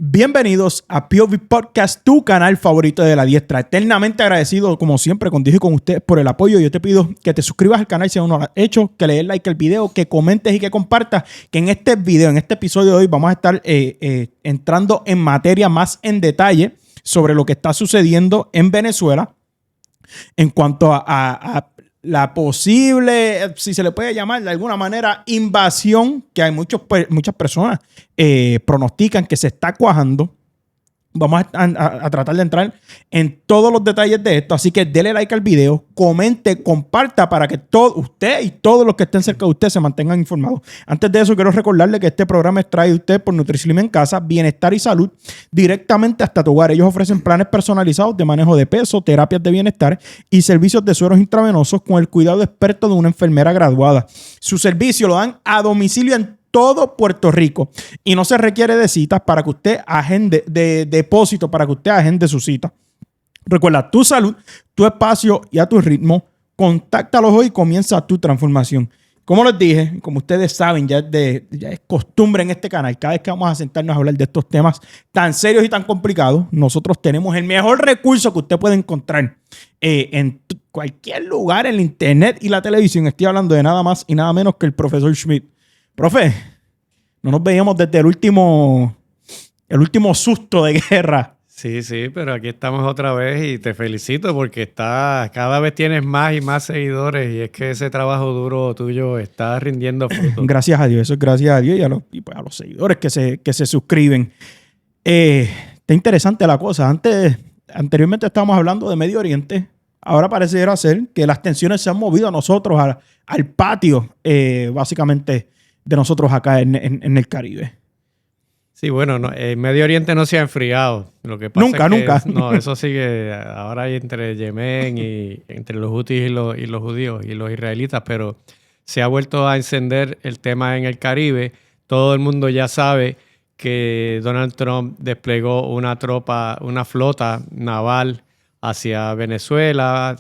Bienvenidos a POV Podcast, tu canal favorito de la diestra. Eternamente agradecido, como siempre, con Dios y con ustedes por el apoyo. Yo te pido que te suscribas al canal si aún no lo has hecho, que le des like al video, que comentes y que compartas. Que en este video, en este episodio de hoy, vamos a estar entrando en materia más en detalle sobre lo que está sucediendo en Venezuela en cuanto a la posible, si se le puede llamar de alguna manera, invasión que hay muchas personas pronostican que se está cuajando. Vamos a tratar de entrar en todos los detalles de esto. Así que dele like al video, comente, comparta para que usted y todos los que estén cerca de usted se mantengan informados. Antes de eso, quiero recordarle que este programa es traído a usted por NutriSlim en Casa, bienestar y salud directamente hasta tu hogar. Ellos ofrecen planes personalizados de manejo de peso, terapias de bienestar y servicios de sueros intravenosos con el cuidado experto de una enfermera graduada. Su servicio lo dan a domicilio en todo Puerto Rico y no se requiere de citas para que usted agende, de depósito para que usted agende su cita. Recuerda, tu salud, tu espacio y a tu ritmo. Contáctalos hoy y comienza tu transformación. Como les dije, como ustedes saben, ya es costumbre en este canal, cada vez que vamos a sentarnos a hablar de estos temas tan serios y tan complicados, nosotros tenemos el mejor recurso que usted puede encontrar en cualquier lugar en la internet y la televisión. Estoy hablando de nada más y nada menos que el profesor Schmidt. Profe, no nos veíamos desde el último susto de guerra. Sí, pero aquí estamos otra vez y te felicito porque cada vez tienes más y más seguidores y es que ese trabajo duro tuyo está rindiendo frutos. Gracias a Dios, eso es gracias a Dios y pues a los seguidores que se suscriben. Está interesante la cosa. Anteriormente estábamos hablando de Medio Oriente. Ahora pareciera ser que las tensiones se han movido a nosotros, al patio, básicamente, de nosotros acá en el Caribe. Sí, bueno, el Medio Oriente no se ha enfriado. Lo que pasa nunca. No, eso sigue. Ahora hay entre Yemen y entre los hutis y los judíos y los israelitas, pero se ha vuelto a encender el tema en el Caribe. Todo el mundo ya sabe que Donald Trump desplegó una flota naval hacia Venezuela.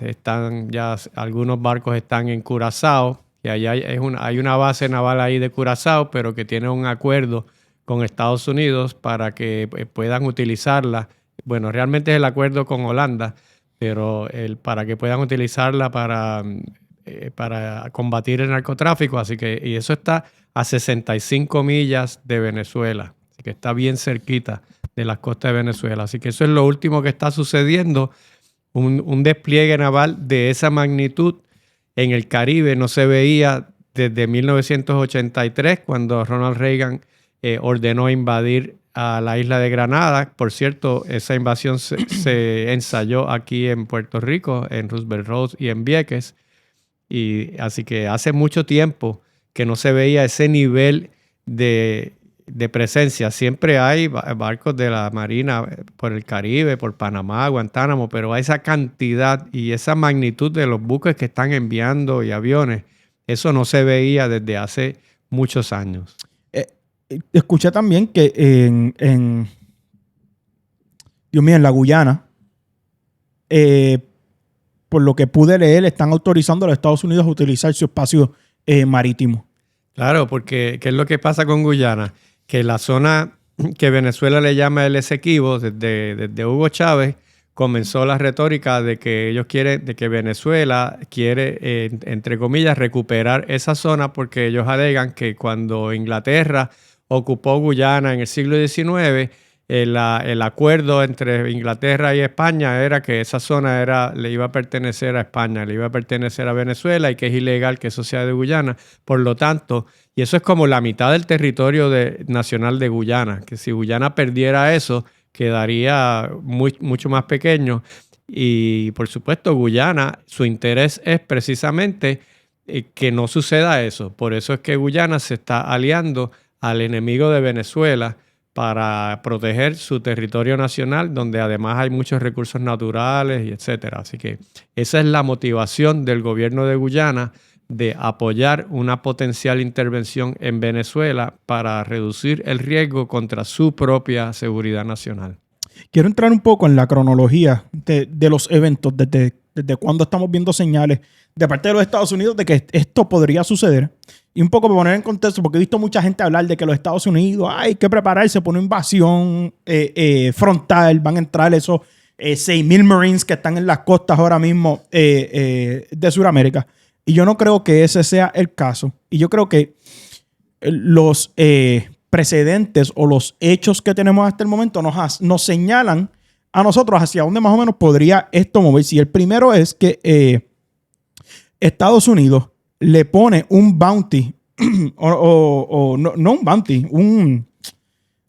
Algunos barcos están en Curazao. Y allá hay una base naval ahí de Curazao, pero que tiene un acuerdo con Estados Unidos para que puedan utilizarla. Bueno, realmente es el acuerdo con Holanda, pero para que puedan utilizarla para combatir el narcotráfico. Y eso está a 65 millas de Venezuela. Así que está bien cerquita de las costas de Venezuela. Así que eso es lo último que está sucediendo. Un despliegue naval de esa magnitud en el Caribe no se veía desde 1983, cuando Ronald Reagan ordenó invadir a la isla de Granada. Por cierto, esa invasión se ensayó aquí en Puerto Rico, en Roosevelt Road y en Vieques. Y así que hace mucho tiempo que no se veía ese nivel de presencia. Siempre hay barcos de la Marina por el Caribe, por Panamá, Guantánamo, pero hay esa cantidad y esa magnitud de los buques que están enviando y aviones. Eso no se veía desde hace muchos años. Escuché también que en la Guyana, por lo que pude leer, están autorizando a los Estados Unidos a utilizar su espacio marítimo. Claro, porque ¿qué es lo que pasa con Guyana? Que la zona que Venezuela le llama el Esequibo, desde Hugo Chávez, comenzó la retórica de que de que Venezuela quiere, entre comillas, recuperar esa zona porque ellos alegan que cuando Inglaterra ocupó Guyana en el siglo XIX, el acuerdo entre Inglaterra y España era que esa zona le iba a pertenecer a España, le iba a pertenecer a Venezuela y que es ilegal que eso sea de Guyana. Por lo tanto, y eso es como la mitad del territorio nacional de Guyana, que si Guyana perdiera eso, quedaría mucho más pequeño. Y por supuesto, Guyana, su interés es precisamente que no suceda eso. Por eso es que Guyana se está aliando al enemigo de Venezuela para proteger su territorio nacional, donde además hay muchos recursos naturales y etcétera. Así que esa es la motivación del gobierno de Guyana de apoyar una potencial intervención en Venezuela para reducir el riesgo contra su propia seguridad nacional. Quiero entrar un poco en la cronología de los eventos, desde cuándo estamos viendo señales de parte de los Estados Unidos de que esto podría suceder. y un poco para poner en contexto, porque he visto mucha gente hablar de que los Estados Unidos hay que prepararse por una invasión frontal, van a entrar esos 6,000 Marines que están en las costas ahora mismo de Sudamérica. Y yo no creo que ese sea el caso. Y yo creo que los precedentes o los hechos que tenemos hasta el momento nos señalan a nosotros hacia dónde más o menos podría esto moverse. Y el primero es que Estados Unidos le pone un bounty, no un bounty,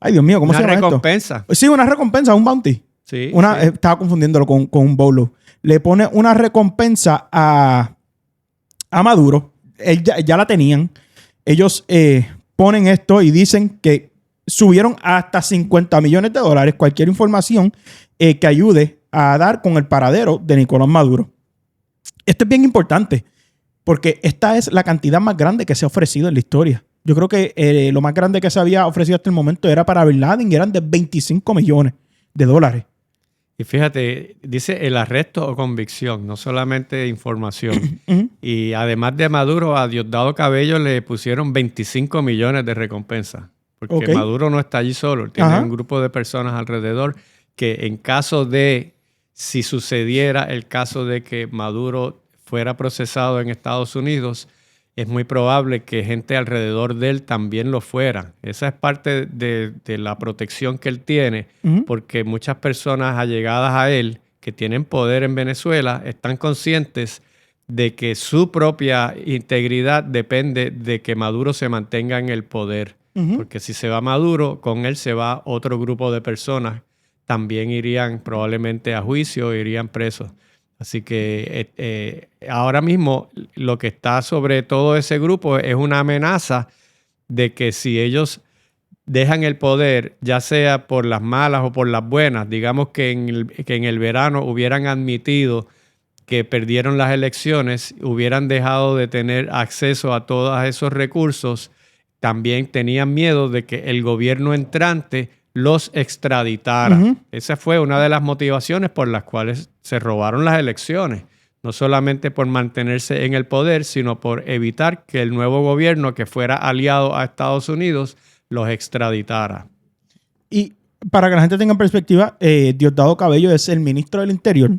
ay Dios mío, ¿cómo se llama esto? Una recompensa. Sí, una recompensa, un bounty. Sí, sí. Estaba confundiéndolo con un bolo. Le pone una recompensa a Maduro. Él ya la tenían. Ellos ponen esto y dicen que subieron hasta $50 millones. Cualquier información que ayude a dar con el paradero de Nicolás Maduro. Esto es bien importante porque esta es la cantidad más grande que se ha ofrecido en la historia. Yo creo que lo más grande que se había ofrecido hasta el momento era para Bin Laden y eran de $25 millones. Y fíjate, dice el arresto o convicción, no solamente información. Y además de Maduro, a Diosdado Cabello le pusieron 25 millones de recompensa. Porque Maduro no está allí solo, tiene un grupo de personas alrededor que en caso de, si sucediera el caso de que Maduro fuera procesado en Estados Unidos, es muy probable que gente alrededor de él también lo fuera. Esa es parte de la protección que él tiene, porque muchas personas allegadas a él que tienen poder en Venezuela están conscientes de que su propia integridad depende de que Maduro se mantenga en el poder. Porque si se va Maduro, con él se va otro grupo de personas. También irían probablemente a juicio, irían presos. Así que ahora mismo lo que está sobre todo ese grupo es una amenaza de que si ellos dejan el poder, ya sea por las malas o por las buenas, digamos que en el verano hubieran admitido que perdieron las elecciones, hubieran dejado de tener acceso a todos esos recursos, también tenían miedo de que el gobierno entrante los extraditara. Esa fue una de las motivaciones por las cuales se robaron las elecciones. No solamente por mantenerse en el poder, sino por evitar que el nuevo gobierno que fuera aliado a Estados Unidos los extraditara. Y para que la gente tenga perspectiva, Diosdado Cabello es el ministro del Interior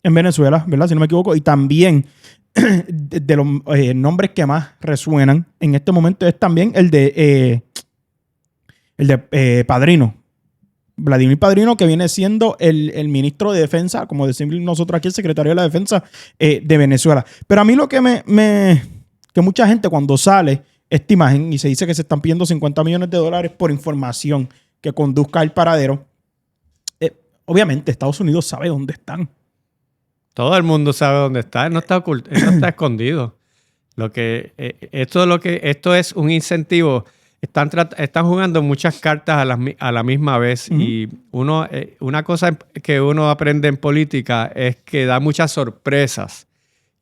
en Venezuela, ¿verdad? Si no me equivoco. Y también de los nombres que más resuenan en este momento es también el de Padrino. Vladimir Padrino, que viene siendo el ministro de Defensa, como decimos nosotros aquí, el secretario de la Defensa de Venezuela. Pero a mí lo que que mucha gente cuando sale esta imagen y se dice que se están pidiendo $50 millones por información que conduzca al paradero, obviamente Estados Unidos sabe dónde están. Todo el mundo sabe dónde está, no está oculto, no está escondido. Esto es un incentivo. Están jugando muchas cartas a la misma vez. Y una cosa que uno aprende en política es que da muchas sorpresas.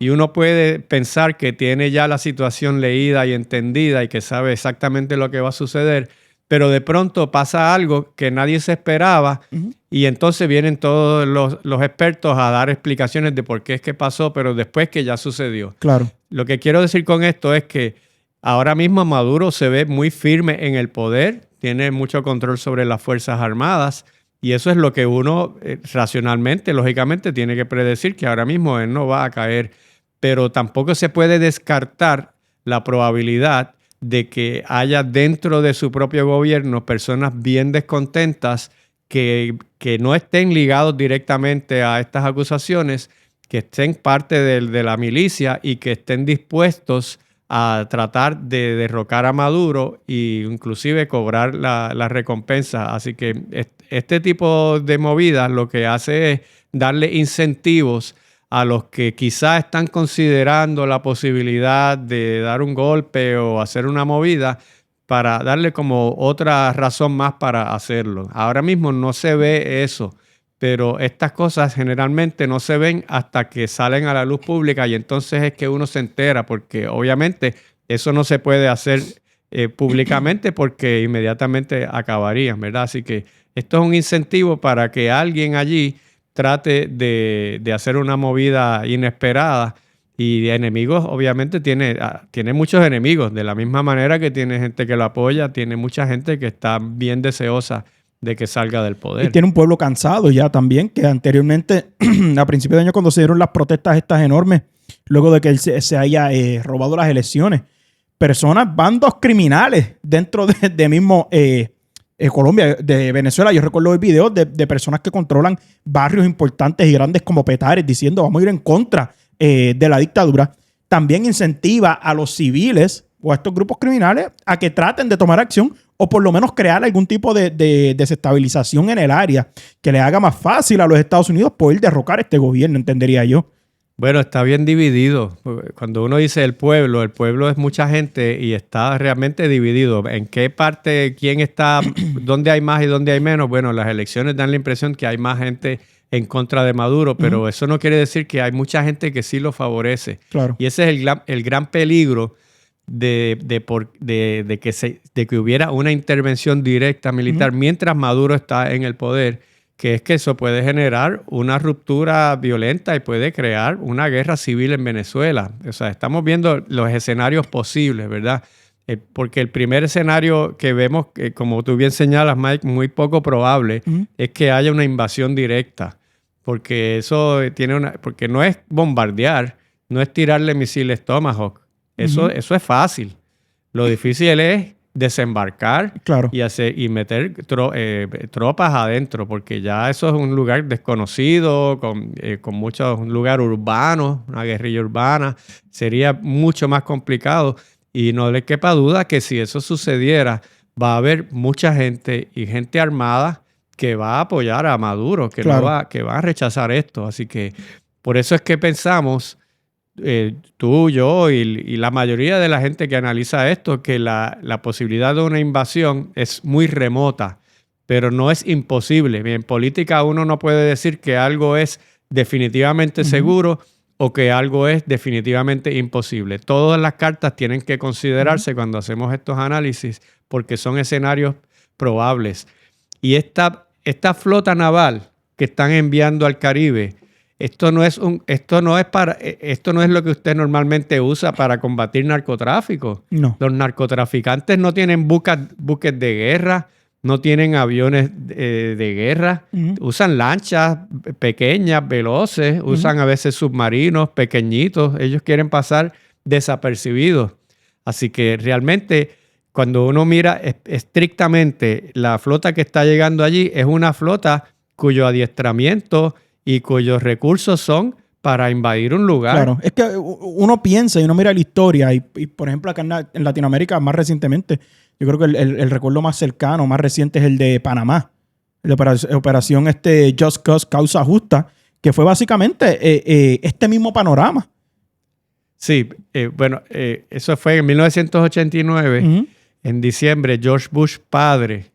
Y uno puede pensar que tiene ya la situación leída y entendida y que sabe exactamente lo que va a suceder, pero de pronto pasa algo que nadie se esperaba y entonces vienen todos los expertos a dar explicaciones de por qué es que pasó, pero después que ya sucedió. Claro. Lo que quiero decir con esto es que ahora mismo Maduro se ve muy firme en el poder, tiene mucho control sobre las Fuerzas Armadas y eso es lo que uno racionalmente, lógicamente, tiene que predecir, que ahora mismo él no va a caer. Pero tampoco se puede descartar la probabilidad de que haya dentro de su propio gobierno personas bien descontentas que no estén ligados directamente a estas acusaciones, que estén parte de la milicia y que estén dispuestos a tratar de derrocar a Maduro e inclusive cobrar la recompensa. Así que este tipo de movidas lo que hace es darle incentivos a los que quizás están considerando la posibilidad de dar un golpe o hacer una movida para darle como otra razón más para hacerlo. Ahora mismo no se ve eso, pero estas cosas generalmente no se ven hasta que salen a la luz pública y entonces es que uno se entera, porque obviamente eso no se puede hacer públicamente porque inmediatamente acabarían, ¿verdad? Así que esto es un incentivo para que alguien allí trate de hacer una movida inesperada Y de enemigos, obviamente, tiene muchos enemigos. De la misma manera que tiene gente que lo apoya, tiene mucha gente que está bien deseosa de que salga del Y poder. tiene un pueblo cansado ya también, que anteriormente, a principios de año, cuando se dieron las protestas estas enormes, luego de que él se haya robado las elecciones, personas, bandos criminales dentro de mismo Colombia, de Venezuela. Yo recuerdo videos de personas que controlan barrios importantes y grandes como Petare diciendo vamos a ir en contra de la dictadura. También incentiva a los civiles o a estos grupos criminales a que traten de tomar acción o por lo menos crear algún tipo de desestabilización en el área que le haga más fácil a los Estados Unidos poder derrocar este gobierno, entendería yo. Bueno, está bien dividido. Cuando uno dice el pueblo es mucha gente y está realmente dividido. ¿En qué parte, quién está, dónde hay más y dónde hay menos? Bueno, las elecciones dan la impresión que hay más gente en contra de Maduro, pero eso no quiere decir que hay mucha gente que sí lo favorece. Claro. Y ese es el gran peligro de que hubiera una intervención directa militar mientras Maduro está en el poder, que es que eso puede generar una ruptura violenta y puede crear una guerra civil en Venezuela. O sea, estamos viendo los escenarios posibles, ¿verdad? Porque el primer escenario que vemos, como tú bien señalas, Mike, muy poco probable, es que haya una invasión directa. Porque eso porque no es bombardear, no es tirarle misiles Tomahawk. Eso es fácil. Lo difícil es desembarcar y meter tropas adentro, porque ya eso es un lugar desconocido, con un lugar urbano, una guerrilla urbana. Sería mucho más complicado y no le quepa duda que si eso sucediera, va a haber mucha gente y gente armada que va a apoyar a Maduro, que va a rechazar esto. Así que por eso es que pensamos, tú, yo y la mayoría de la gente que analiza esto, que la posibilidad de una invasión es muy remota, pero no es imposible. En política uno no puede decir que algo es definitivamente seguro o que algo es definitivamente imposible. Todas las cartas tienen que considerarse cuando hacemos estos análisis porque son escenarios probables. Y esta flota naval que están enviando al Caribe, esto no es lo que usted normalmente usa para combatir narcotráfico. No. Los narcotraficantes no tienen buques de guerra, no tienen aviones de guerra, usan lanchas pequeñas, veloces, usan a veces submarinos pequeñitos. Ellos quieren pasar desapercibidos. Así que realmente, cuando uno mira estrictamente la flota que está llegando allí, es una flota cuyo adiestramiento y cuyos recursos son para invadir un lugar. Claro, es que uno piensa y uno mira la historia y por ejemplo acá en Latinoamérica más recientemente, yo creo que el recuerdo más cercano, más reciente es el de Panamá, la operación Just Cause, Causa Justa, que fue básicamente este mismo panorama. Sí, eso fue en 1989, en diciembre. George Bush padre,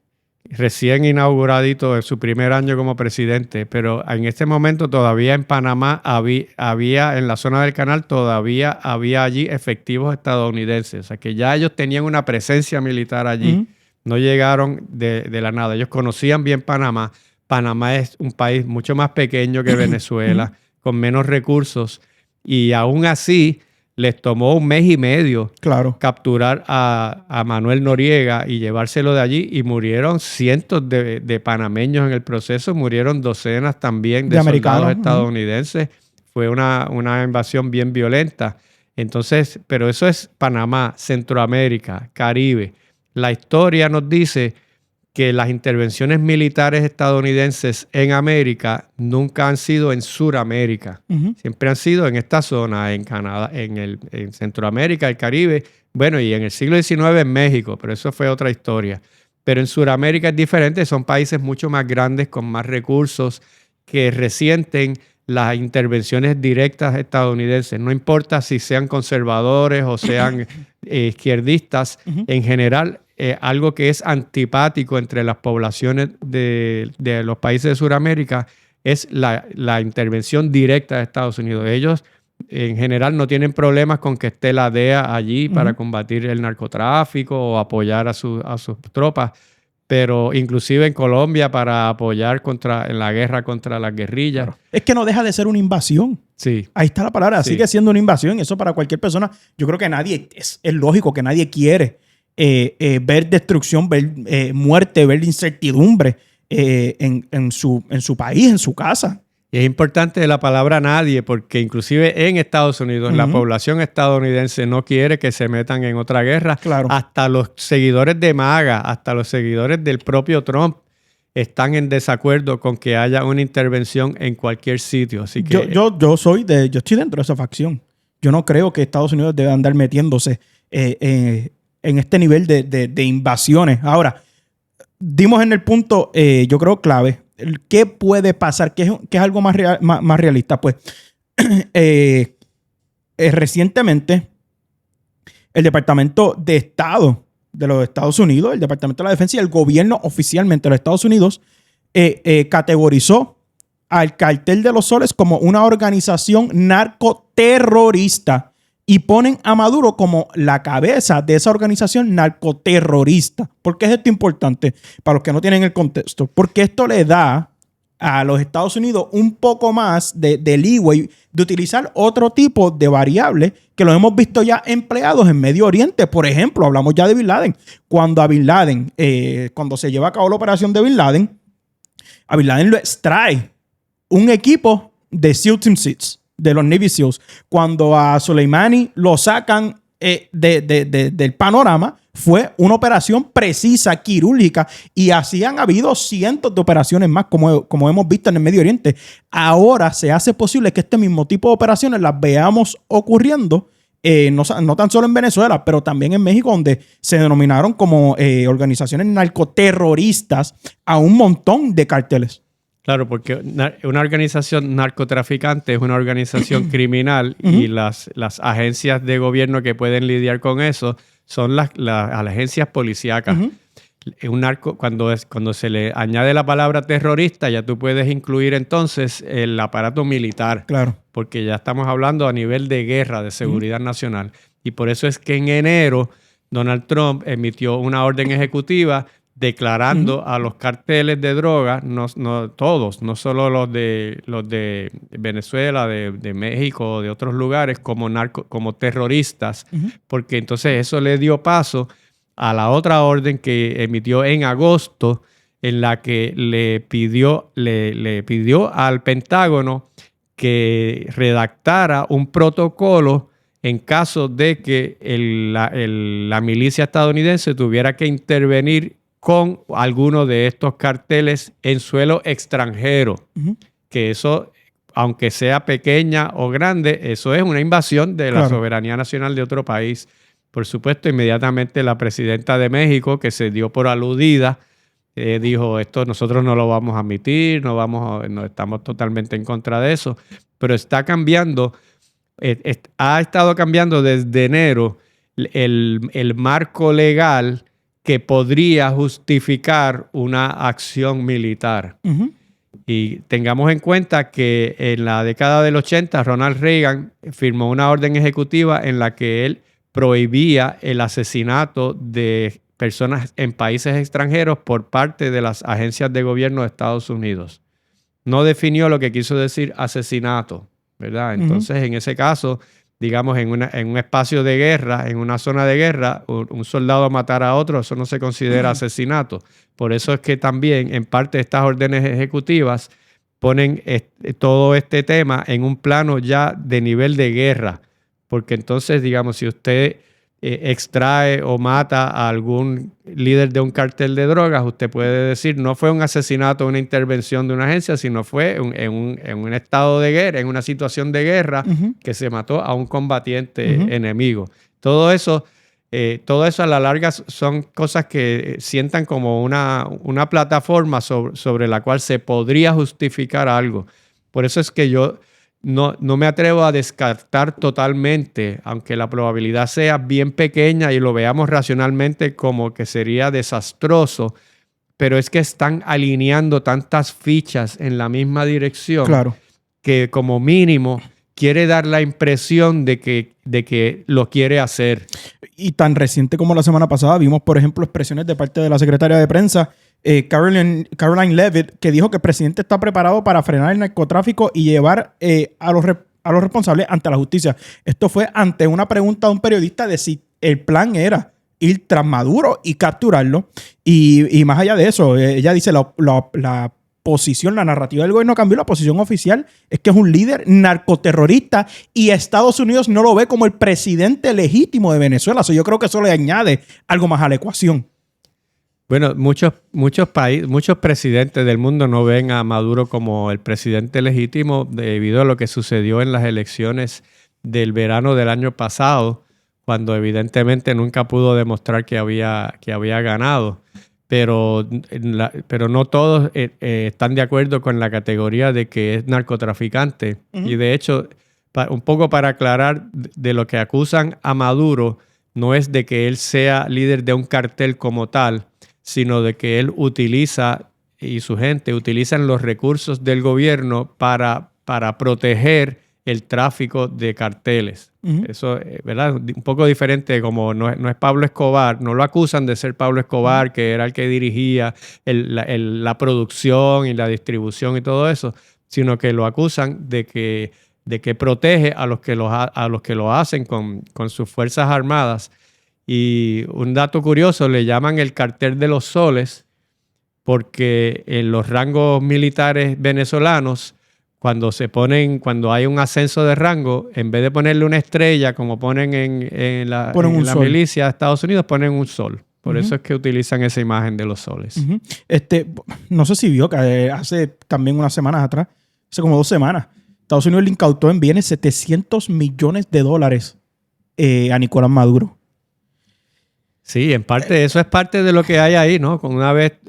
recién inauguradito en su primer año como presidente, pero en este momento todavía en Panamá había en la zona del canal, todavía había allí efectivos estadounidenses. O sea que ya ellos tenían una presencia militar allí. No llegaron de la nada. Ellos conocían bien Panamá. Panamá es un país mucho más pequeño que Venezuela, con menos recursos, y aún así les tomó 1 mes y medio capturar a Manuel Noriega y llevárselo de allí, y murieron cientos de panameños en el proceso, murieron docenas también de soldados estadounidenses. Fue una invasión bien violenta. Entonces, pero eso es Panamá, Centroamérica, Caribe. La historia nos dice que las intervenciones militares estadounidenses en América nunca han sido en Suramérica. Siempre han sido en esta zona, en Canadá, en Centroamérica, el Caribe, bueno, y en el siglo XIX en México, pero eso fue otra historia. Pero en Suramérica es diferente, son países mucho más grandes, con más recursos, que resienten las intervenciones directas estadounidenses. No importa si sean conservadores o sean izquierdistas, en general, algo que es antipático entre las poblaciones de los países de Sudamérica es la intervención directa de Estados Unidos. Ellos en general no tienen problemas con que esté la DEA allí para combatir el narcotráfico o apoyar a sus tropas, pero inclusive en Colombia para apoyar en la guerra contra las guerrillas. Claro. Es que no deja de ser una invasión. Sí. Ahí está la palabra, Sí. sigue siendo una invasión. Eso para cualquier persona, yo creo que nadie, es lógico que nadie quiere ver destrucción, ver muerte, ver incertidumbre en su país, en su casa. Y es importante la palabra nadie, porque inclusive en Estados Unidos, la población estadounidense no quiere que se metan en otra guerra. Claro. Hasta los seguidores de MAGA, hasta los seguidores del propio Trump están en desacuerdo con que haya una intervención en cualquier sitio. Así que yo estoy dentro de esa facción. Yo no creo que Estados Unidos debe andar metiéndose en este nivel de invasiones. Ahora, dimos en el punto, yo creo, clave. ¿Qué puede pasar? ¿Qué es algo más realista? Pues recientemente el Departamento de Estado de los Estados Unidos, el Departamento de la Defensa y el gobierno oficialmente de los Estados Unidos categorizó al Cartel de los Soles como una organización narcoterrorista y ponen a Maduro como la cabeza de esa organización narcoterrorista. ¿Por qué es esto importante? Para los que no tienen el contexto. Porque esto le da a los Estados Unidos un poco más de leeway de utilizar otro tipo de variables que los hemos visto ya empleados en Medio Oriente. Por ejemplo, hablamos ya de Bin Laden. Cuando se lleva a cabo la operación de Bin Laden, a Bin Laden lo extrae un equipo de SEAL Team 6, de los Navy SEALs. Cuando a Soleimani lo sacan del panorama, fue una operación precisa, quirúrgica, y así han habido cientos de operaciones más, como hemos visto en el Medio Oriente. Ahora se hace posible que este mismo tipo de operaciones las veamos ocurriendo, no tan solo en Venezuela, pero también en México, donde se denominaron como organizaciones narcoterroristas a un montón de carteles. Claro, porque una organización narcotraficante es una organización criminal y las agencias de gobierno que pueden lidiar con eso son las agencias policíacas. Un narco, cuando se le añade la palabra terrorista, ya tú puedes incluir entonces el aparato militar. Claro. Porque ya estamos hablando a nivel de guerra, de seguridad nacional. Y por eso es que en enero Donald Trump emitió una orden ejecutiva declarando a los carteles de droga, no todos, no solo los de Venezuela, de México, de otros lugares, como terroristas, porque entonces eso le dio paso a la otra orden que emitió en agosto, en la que le pidió al Pentágono que redactara un protocolo en caso de que la milicia estadounidense tuviera que intervenir con alguno de estos carteles en suelo extranjero. Que eso, aunque sea pequeña o grande, eso es una invasión de la soberanía nacional de otro país. Por supuesto, inmediatamente la presidenta de México, que se dio por aludida, dijo, esto nosotros no lo vamos a admitir, no estamos totalmente en contra de eso. Pero está cambiando, ha estado cambiando desde enero el marco legal que podría justificar una acción militar. Y tengamos en cuenta que en la década del 80, Ronald Reagan firmó una orden ejecutiva en la que él prohibía el asesinato de personas en países extranjeros por parte de las agencias de gobierno de Estados Unidos. No definió lo que quiso decir asesinato, ¿verdad? Entonces, en ese caso, digamos, en un espacio de guerra, en una zona de guerra, un soldado matar a otro, eso no se considera asesinato. Por eso es que también, en parte, estas órdenes ejecutivas ponen todo este tema en un plano ya de nivel de guerra. Porque entonces, digamos, si usted extrae o mata a algún líder de un cartel de drogas, usted puede decir, no fue un asesinato, una intervención de una agencia, sino fue en un estado de guerra, en una situación de guerra que se mató a un combatiente enemigo. Todo eso a la larga son cosas que sientan como una plataforma sobre la cual se podría justificar algo. Por eso es que yo no me atrevo a descartar totalmente, aunque la probabilidad sea bien pequeña y lo veamos racionalmente como que sería desastroso, pero es que están alineando tantas fichas en la misma dirección que como mínimo quiere dar la impresión de que lo quiere hacer. Y tan reciente como la semana pasada vimos, por ejemplo, expresiones de parte de la secretaria de prensa, Caroline Leavitt, que dijo que el presidente está preparado para frenar el narcotráfico y llevar a los responsables ante la justicia. Esto fue ante una pregunta de un periodista de si el plan era ir tras Maduro y capturarlo. Y más allá de eso, ella dice la posición, la narrativa del gobierno cambió. La posición oficial es que es un líder narcoterrorista y Estados Unidos no lo ve como el presidente legítimo de Venezuela. Yo creo que eso le añade algo más a la ecuación. Bueno, muchos presidentes del mundo no ven a Maduro como el presidente legítimo debido a lo que sucedió en las elecciones del verano del año pasado, cuando evidentemente nunca pudo demostrar que había ganado. Pero no todos están de acuerdo con la categoría de que es narcotraficante. Uh-huh. Y de hecho, un poco para aclarar, de lo que acusan a Maduro no es de que él sea líder de un cartel como tal, sino de que él utiliza y su gente utilizan los recursos del gobierno para proteger el tráfico de carteles. Uh-huh. Eso, ¿verdad? Un poco diferente, como no es Pablo Escobar. No lo acusan de ser Pablo Escobar, que era el que dirigía la producción y la distribución y todo eso, sino que lo acusan de que protege a los que lo hacen con sus fuerzas armadas. Y un dato curioso, le llaman el cartel de los soles, porque en los rangos militares venezolanos, cuando hay un ascenso de rango, en vez de ponerle una estrella como ponen en la milicia de Estados Unidos, ponen un sol. Por eso es que utilizan esa imagen de los soles. Uh-huh. No sé si vio que hace también unas semanas atrás, hace como 2 semanas, Estados Unidos le incautó en bienes $700 millones a Nicolás Maduro. Sí, en parte eso es parte de lo que hay ahí, ¿no? Una vez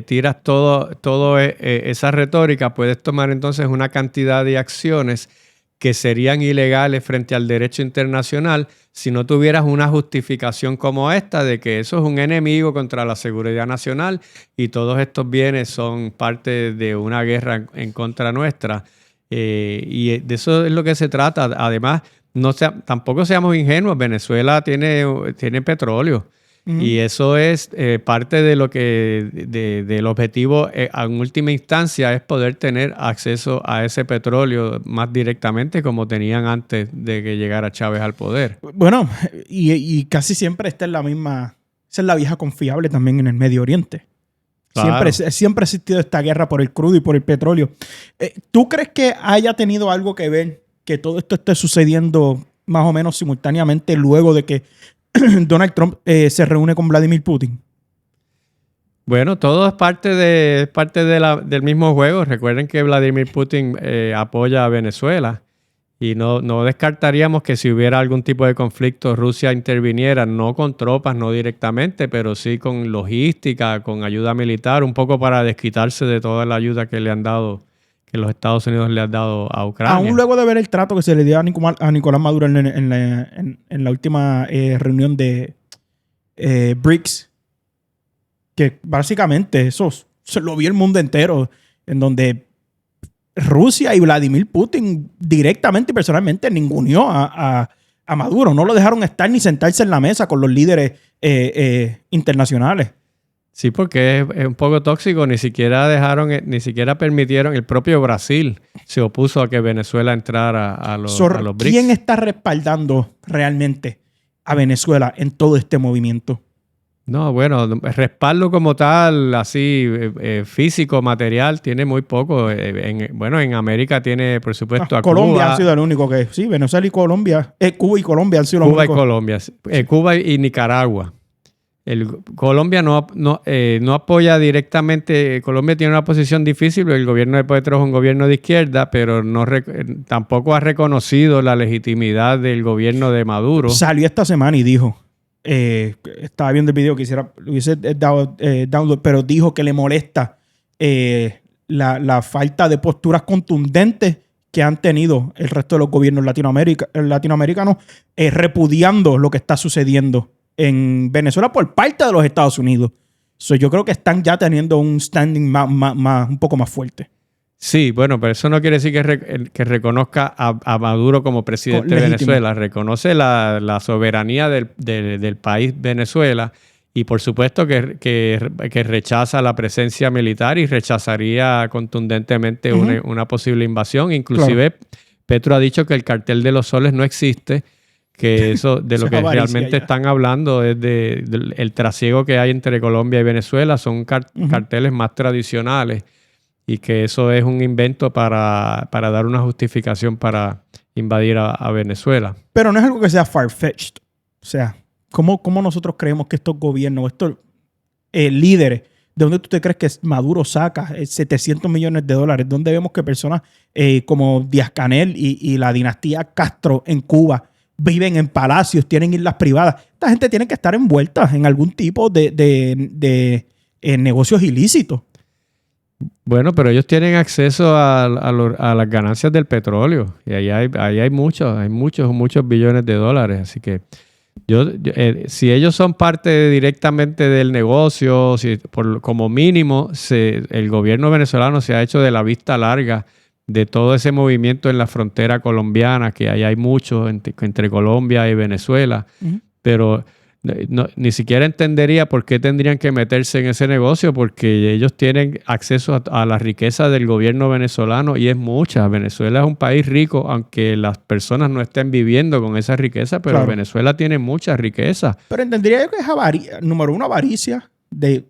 tiras todo esa retórica, puedes tomar entonces una cantidad de acciones que serían ilegales frente al derecho internacional si no tuvieras una justificación como esta de que eso es un enemigo contra la seguridad nacional y todos estos bienes son parte de una guerra en contra nuestra. Y de eso es lo que se trata. Además, tampoco seamos ingenuos. Venezuela tiene petróleo. Uh-huh. Y eso es parte de lo que del objetivo en última instancia es poder tener acceso a ese petróleo más directamente como tenían antes de que llegara Chávez al poder. Bueno, y casi siempre esta es la misma, esa es la vieja confiable también en el Medio Oriente. Claro. Siempre ha existido esta guerra por el crudo y por el petróleo. ¿Tú crees que haya tenido algo que ver que todo esto esté sucediendo más o menos simultáneamente luego de que Donald Trump se reúne con Vladimir Putin? Bueno, todo es parte del mismo juego. Recuerden que Vladimir Putin apoya a Venezuela y no descartaríamos que si hubiera algún tipo de conflicto Rusia interviniera, no con tropas, no directamente, pero sí con logística, con ayuda militar, un poco para desquitarse de toda la ayuda que le han dado, que los Estados Unidos le han dado a Ucrania. Aún luego de ver el trato que se le dio a Nicolás Maduro en la última reunión de BRICS, que básicamente eso se lo vio el mundo entero, en donde Rusia y Vladimir Putin directamente y personalmente ninguneó a Maduro. No lo dejaron estar ni sentarse en la mesa con los líderes internacionales. Sí, porque es un poco tóxico. Ni siquiera permitieron. El propio Brasil se opuso a que Venezuela entrara a los BRICS. ¿Quién está respaldando realmente a Venezuela en todo este movimiento? No, bueno, respaldo como tal, así físico, material, tiene muy poco. En América tiene, por supuesto, a Colombia ha sido el único que... Sí, Venezuela y Colombia. Cuba y Colombia han sido los únicos. Cuba y Nicaragua. Colombia no apoya directamente. Colombia tiene una posición difícil. El gobierno de Petro es un gobierno de izquierda, pero tampoco ha reconocido la legitimidad del gobierno de Maduro. Salió esta semana y dijo... estaba viendo el video que hubiese dado download, pero dijo que le molesta la falta de posturas contundentes que han tenido el resto de los gobiernos latinoamericanos repudiando lo que está sucediendo en Venezuela por parte de los Estados Unidos. Yo creo que están ya teniendo un standing un poco más fuerte. Sí, bueno, pero eso no quiere decir que reconozca a Maduro como presidente de Venezuela. Reconoce la soberanía del país Venezuela y por supuesto que rechaza la presencia militar y rechazaría contundentemente una posible invasión. Inclusive Petro ha dicho que el cartel de los soles no existe, que eso de lo que realmente están hablando es del trasiego que hay entre Colombia y Venezuela. Son carteles más tradicionales. Y que eso es un invento para dar una justificación para invadir a Venezuela. Pero no es algo que sea far-fetched. O sea, ¿cómo nosotros creemos que estos gobiernos, estos líderes, de dónde tú te crees que Maduro saca 700 millones de dólares? ¿Dónde vemos que personas como Díaz-Canel y la dinastía Castro en Cuba viven en palacios, tienen islas privadas? Esta gente tiene que estar envuelta en algún tipo de negocios ilícitos. Bueno, pero ellos tienen acceso a las ganancias del petróleo y ahí hay muchos billones de dólares. Así que si ellos son parte directamente del negocio, como mínimo el gobierno venezolano se ha hecho de la vista larga de todo ese movimiento en la frontera colombiana, que ahí hay mucho entre Colombia y Venezuela, pero ni siquiera entendería por qué tendrían que meterse en ese negocio, porque ellos tienen acceso a la riqueza del gobierno venezolano y es mucha. Venezuela es un país rico, aunque las personas no estén viviendo con esa riqueza, pero Venezuela tiene mucha riqueza. Pero entendería yo que es número uno, avaricia del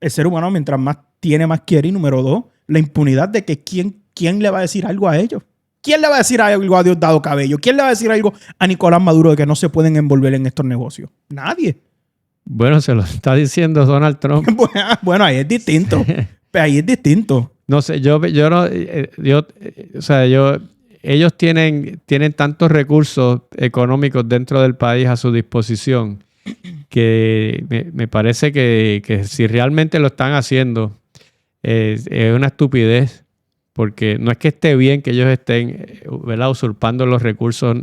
ser humano, mientras más tiene, más quiere, y número dos, la impunidad de que quién le va a decir algo a ellos. ¿Quién le va a decir algo a Diosdado Cabello? ¿Quién le va a decir algo a Nicolás Maduro de que no se pueden envolver en estos negocios? Nadie. Bueno, se lo está diciendo Donald Trump. Bueno, ahí es distinto. Ahí es distinto. No sé, ellos tienen tantos recursos económicos dentro del país a su disposición que me parece que si realmente lo están haciendo es una estupidez. Porque no es que esté bien que ellos estén, ¿verdad?, usurpando los recursos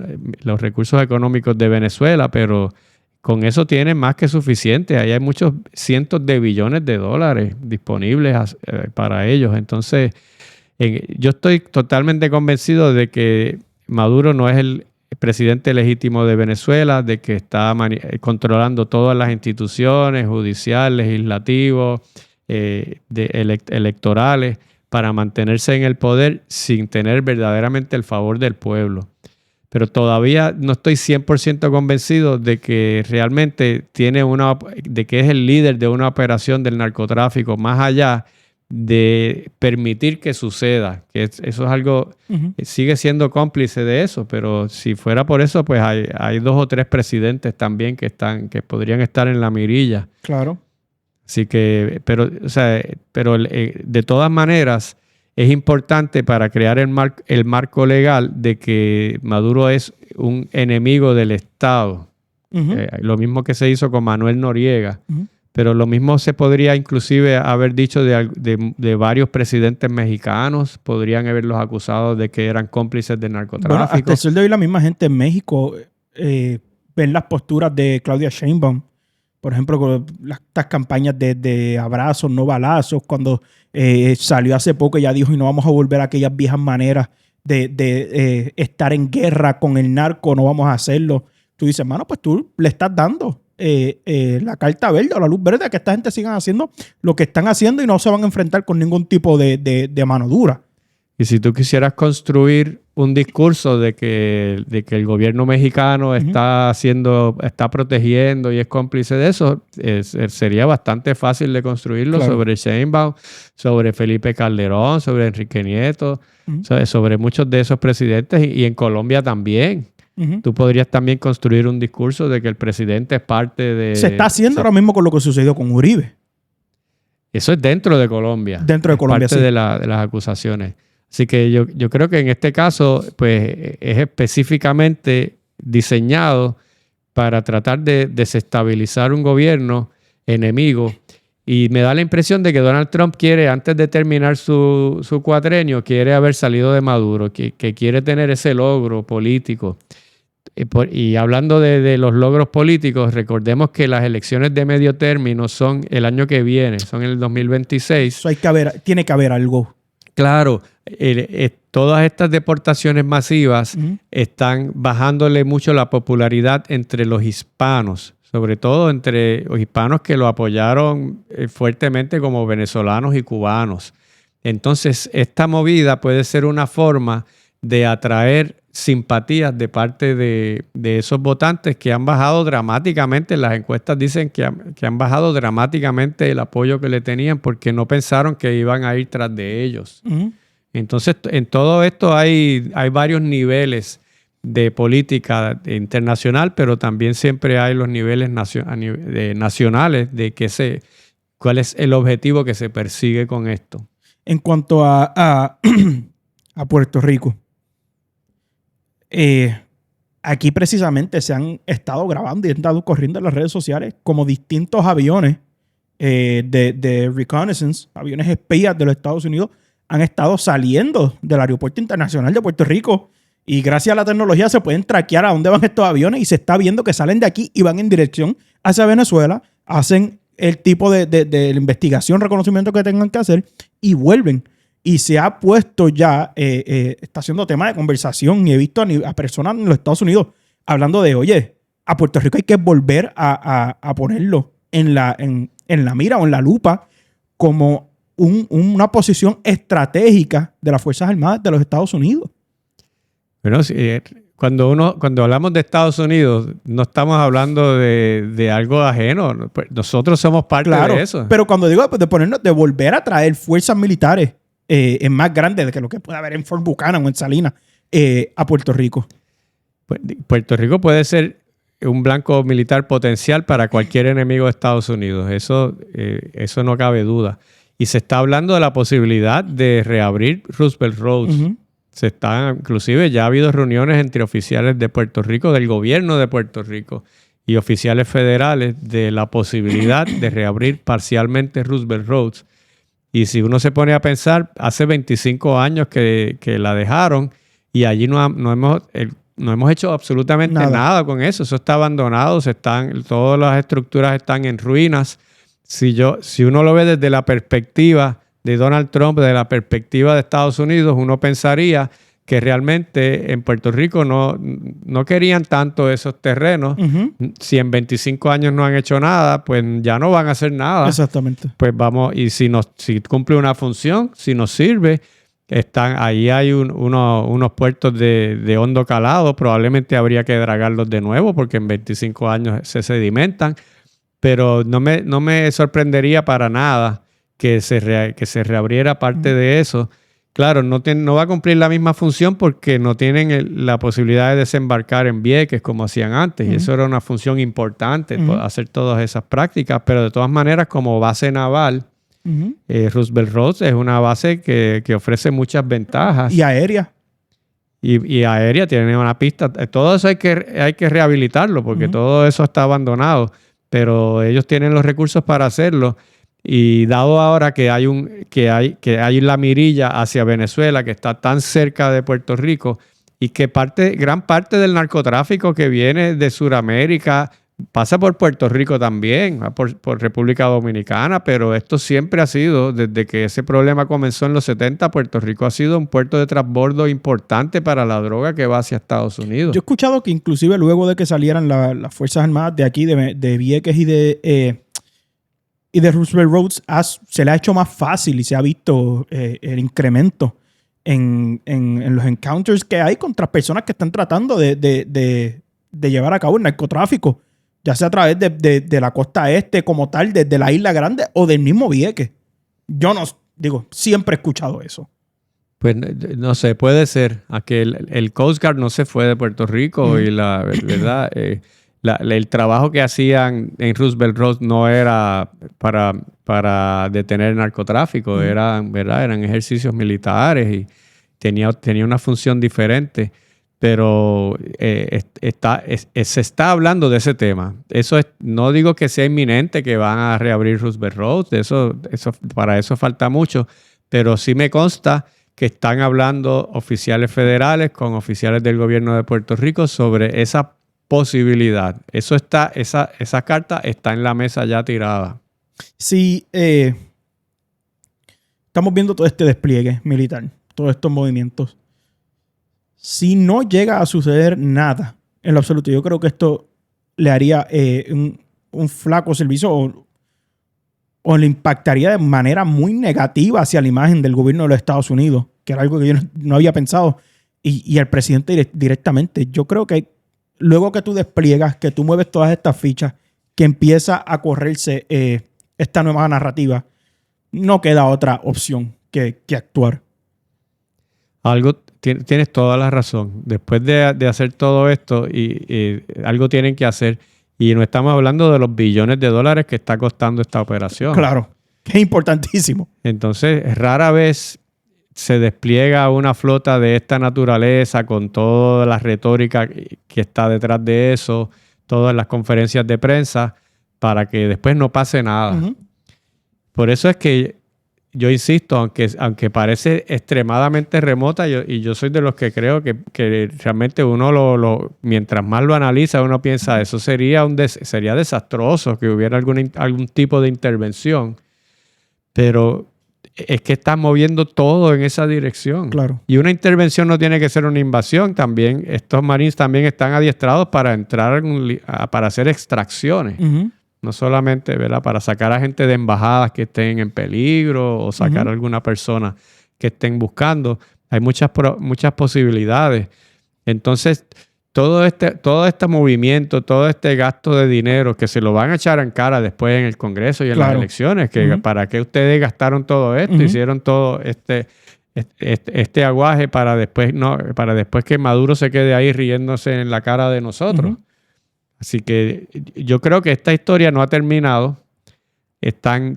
económicos de Venezuela, pero con eso tienen más que suficiente. Ahí hay muchos cientos de billones de dólares disponibles para ellos. Entonces, yo estoy totalmente convencido de que Maduro no es el presidente legítimo de Venezuela, de que está controlando todas las instituciones judiciales, legislativos, electorales, para mantenerse en el poder sin tener verdaderamente el favor del pueblo. Pero todavía no estoy 100% convencido de que realmente de que es el líder de una operación del narcotráfico, más allá de permitir que suceda. Que eso es algo, sigue siendo cómplice de eso, pero si fuera por eso, pues hay 2 o 3 presidentes también que podrían estar en la mirilla. Claro. Así que, pero de todas maneras, es importante para crear el marco legal de que Maduro es un enemigo del Estado. Lo mismo que se hizo con Manuel Noriega. Pero lo mismo se podría inclusive haber dicho de varios presidentes mexicanos. Podrían haberlos acusado de que eran cómplices del narcotráfico. Bueno, hasta el sol de hoy la misma gente en México ven las posturas de Claudia Sheinbaum. Por ejemplo, con estas campañas de abrazos, no balazos, cuando salió hace poco ella dijo, y no vamos a volver a aquellas viejas maneras de estar en guerra con el narco, no vamos a hacerlo. Tú dices, hermano, pues tú le estás dando la carta verde o la luz verde a que esta gente sigan haciendo lo que están haciendo y no se van a enfrentar con ningún tipo de mano dura. Y si tú quisieras construir un discurso de que el gobierno mexicano está protegiendo y es cómplice de eso, sería bastante fácil de construirlo sobre Sheinbaum, sobre Felipe Calderón, sobre Enrique Nieto, sobre muchos de esos presidentes y en Colombia también. Tú podrías también construir un discurso de que el presidente es parte de... Se está haciendo ahora mismo con lo que sucedió con Uribe. Eso es dentro de Colombia. Dentro de Colombia, parte de las acusaciones. Así que yo creo que en este caso pues, es específicamente diseñado para tratar de desestabilizar un gobierno enemigo. Y me da la impresión de que Donald Trump quiere, antes de terminar su cuatrenio, quiere haber salido de Maduro, que quiere tener ese logro político. Y hablando de los logros políticos, recordemos que las elecciones de medio término son el año que viene, son el 2026. Tiene que haber algo. Claro, todas estas deportaciones masivas están bajándole mucho la popularidad entre los hispanos, sobre todo entre los hispanos que lo apoyaron fuertemente como venezolanos y cubanos. Entonces, esta movida puede ser una forma de atraer simpatías de parte de esos votantes que han bajado dramáticamente. Las encuestas dicen que han bajado dramáticamente el apoyo que le tenían porque no pensaron que iban a ir tras de ellos. Entonces, en todo esto hay varios niveles de política internacional, pero también siempre hay los niveles nacionales de cuál es el objetivo que se persigue con esto. En cuanto a Puerto Rico, aquí precisamente se han estado grabando y han estado corriendo en las redes sociales como distintos aviones de reconnaissance, aviones espías de los Estados Unidos, han estado saliendo del aeropuerto internacional de Puerto Rico y gracias a la tecnología se pueden traquear a dónde van estos aviones y se está viendo que salen de aquí y van en dirección hacia Venezuela, hacen el tipo de investigación, reconocimiento que tengan que hacer y vuelven. Y se ha puesto ya, está haciendo tema de conversación y he visto a personas en los Estados Unidos hablando de, oye, a Puerto Rico hay que volver a ponerlo en la mira o en la lupa como una posición estratégica de las Fuerzas Armadas de los Estados Unidos. Bueno, cuando hablamos de Estados Unidos, no estamos hablando de algo ajeno. Nosotros somos parte de eso. Pero cuando digo de volver a traer fuerzas militares es más grande de que lo que puede haber en Fort Buchanan o en Salinas a Puerto Rico. Puerto Rico puede ser un blanco militar potencial para cualquier enemigo de Estados Unidos. Eso no cabe duda. Y se está hablando de la posibilidad de reabrir Roosevelt Roads. Inclusive ya ha habido reuniones entre oficiales de Puerto Rico, del gobierno de Puerto Rico y oficiales federales de la posibilidad de reabrir parcialmente Roosevelt Roads. Y si uno se pone a pensar, hace 25 años que la dejaron y allí no hemos hecho absolutamente nada con eso. Eso está abandonado, todas las estructuras están en ruinas. Si uno lo ve desde la perspectiva de Donald Trump, desde la perspectiva de Estados Unidos, uno pensaría que realmente en Puerto Rico no querían tanto esos terrenos. Si en 25 años no han hecho nada, pues ya no van a hacer nada. Exactamente. Pues vamos, y si cumple una función, si nos sirve, ahí hay unos puertos de hondo calado, probablemente habría que dragarlos de nuevo porque en 25 años se sedimentan, pero no me sorprendería para nada que se reabriera parte de eso. Claro, no va a cumplir la misma función porque no tienen la posibilidad de desembarcar en Vieques como hacían antes. Y eso era una función importante, hacer todas esas prácticas. Pero de todas maneras, como base naval, Roosevelt Roads es una base que ofrece muchas ventajas. Y aérea. Y aérea, tiene una pista. Todo eso hay que rehabilitarlo porque todo eso está abandonado. Pero ellos tienen los recursos para hacerlo. Y dado ahora que hay la mirilla hacia Venezuela, que está tan cerca de Puerto Rico, y que gran parte del narcotráfico que viene de Sudamérica pasa por Puerto Rico también, por República Dominicana, pero esto siempre ha sido, desde que ese problema comenzó en los 70, Puerto Rico ha sido un puerto de transbordo importante para la droga que va hacia Estados Unidos. Yo he escuchado que inclusive luego de que salieran las Fuerzas Armadas de aquí, de Vieques y de Roosevelt Roads, se le ha hecho más fácil y se ha visto el incremento en los encounters que hay contra personas que están tratando de llevar a cabo el narcotráfico, ya sea a través de la costa este como tal, desde la Isla Grande o del mismo Vieques. Yo siempre he escuchado eso. Pues no sé, puede ser. El Coast Guard no se fue de Puerto Rico y la verdad... el trabajo que hacían en Roosevelt Roads no era para detener el narcotráfico, eran ejercicios militares y tenía una función diferente, pero se está hablando de ese tema. No digo que sea inminente que van a reabrir Roosevelt Roads, para eso falta mucho, pero sí me consta que están hablando oficiales federales con oficiales del gobierno de Puerto Rico sobre esa posibilidad. Esa carta está en la mesa ya tirada. Sí, estamos viendo todo este despliegue militar, todos estos movimientos. Si no llega a suceder nada en lo absoluto, yo creo que esto le haría un flaco servicio o le impactaría de manera muy negativa hacia la imagen del gobierno de los Estados Unidos, que era algo que yo no había pensado, y al presidente directamente. Yo creo que luego que tú despliegas, que tú mueves todas estas fichas, que empieza a correrse esta nueva narrativa, no queda otra opción que actuar. Tienes toda la razón. Después de hacer todo esto, y algo tienen que hacer. Y no estamos hablando de los billones de dólares que está costando esta operación. Claro, que es importantísimo. Entonces, rara vez se despliega una flota de esta naturaleza con toda la retórica que está detrás de eso, todas las conferencias de prensa, para que después no pase nada. Uh-huh. Por eso es que yo insisto, aunque parece extremadamente remota, yo soy de los que creo que realmente uno mientras más lo analiza, uno piensa, eso sería desastroso que hubiera algún tipo de intervención. Pero es que están moviendo todo en esa dirección. Claro. Y una intervención no tiene que ser una invasión también. Estos marines también están adiestrados para entrar, para hacer extracciones. Uh-huh. No solamente, ¿verdad?, para sacar a gente de embajadas que estén en peligro o sacar a alguna persona que estén buscando. Hay muchas posibilidades. Entonces, todo este movimiento, todo este gasto de dinero que se lo van a echar en cara después en el Congreso y en las elecciones, que ¿para qué ustedes gastaron todo esto? Hicieron todo este aguaje para después que Maduro se quede ahí riéndose en la cara de nosotros. Así que yo creo que esta historia no ha terminado.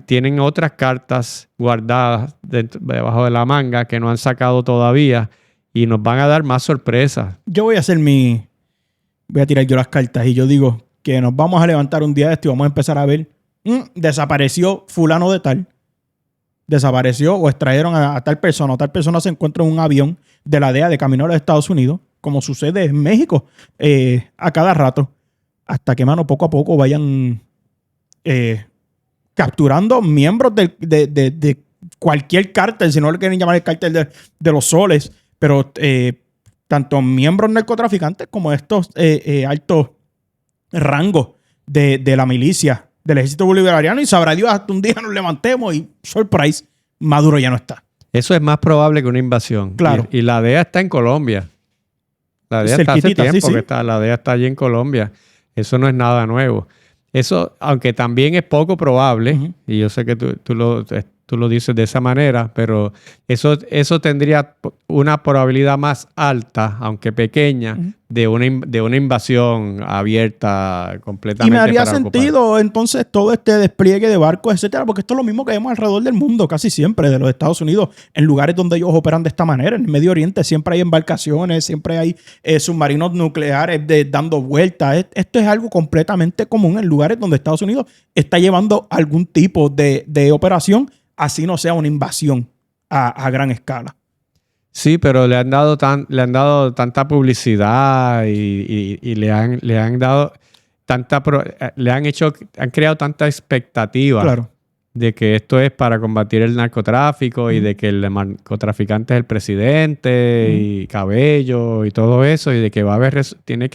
Tienen otras cartas guardadas debajo de la manga que no han sacado todavía y nos van a dar más sorpresas. Yo voy a tirar yo las cartas y yo digo que nos vamos a levantar un día de esto y vamos a empezar a ver, desapareció fulano de tal. Desapareció o extrajeron a tal persona, o tal persona se encuentra en un avión de la DEA de camino a los Estados Unidos, como sucede en México a cada rato. Hasta que, mano, poco a poco vayan capturando miembros de cualquier cártel, si no le quieren llamar el cártel de los soles, pero tanto miembros narcotraficantes como estos altos rangos de la milicia, del ejército bolivariano, y sabrá Dios, hasta un día nos levantemos y, surprise, Maduro ya no está. Eso es más probable que una invasión. Claro. Y la DEA está en Colombia. La DEA está hace tiempo que está. La DEA está allí en Colombia. Eso no es nada nuevo. Eso, aunque también es poco probable, y yo sé que tú lo dices de esa manera, pero eso tendría una probabilidad más alta, aunque pequeña, de una invasión abierta completamente. Y me haría sentido entonces todo este despliegue de barcos, etcétera, porque esto es lo mismo que vemos alrededor del mundo, casi siempre, de los Estados Unidos, en lugares donde ellos operan de esta manera. En el Medio Oriente siempre hay embarcaciones, siempre hay submarinos nucleares dando vueltas. Esto es algo completamente común en lugares donde Estados Unidos está llevando algún tipo de operación, así no sea una invasión a gran escala. Sí, pero le han dado tanta publicidad y le han dado han creado tanta expectativa. Claro. De que esto es para combatir el narcotráfico y de que el narcotraficante es el presidente y Cabello y todo eso, y de que va a haber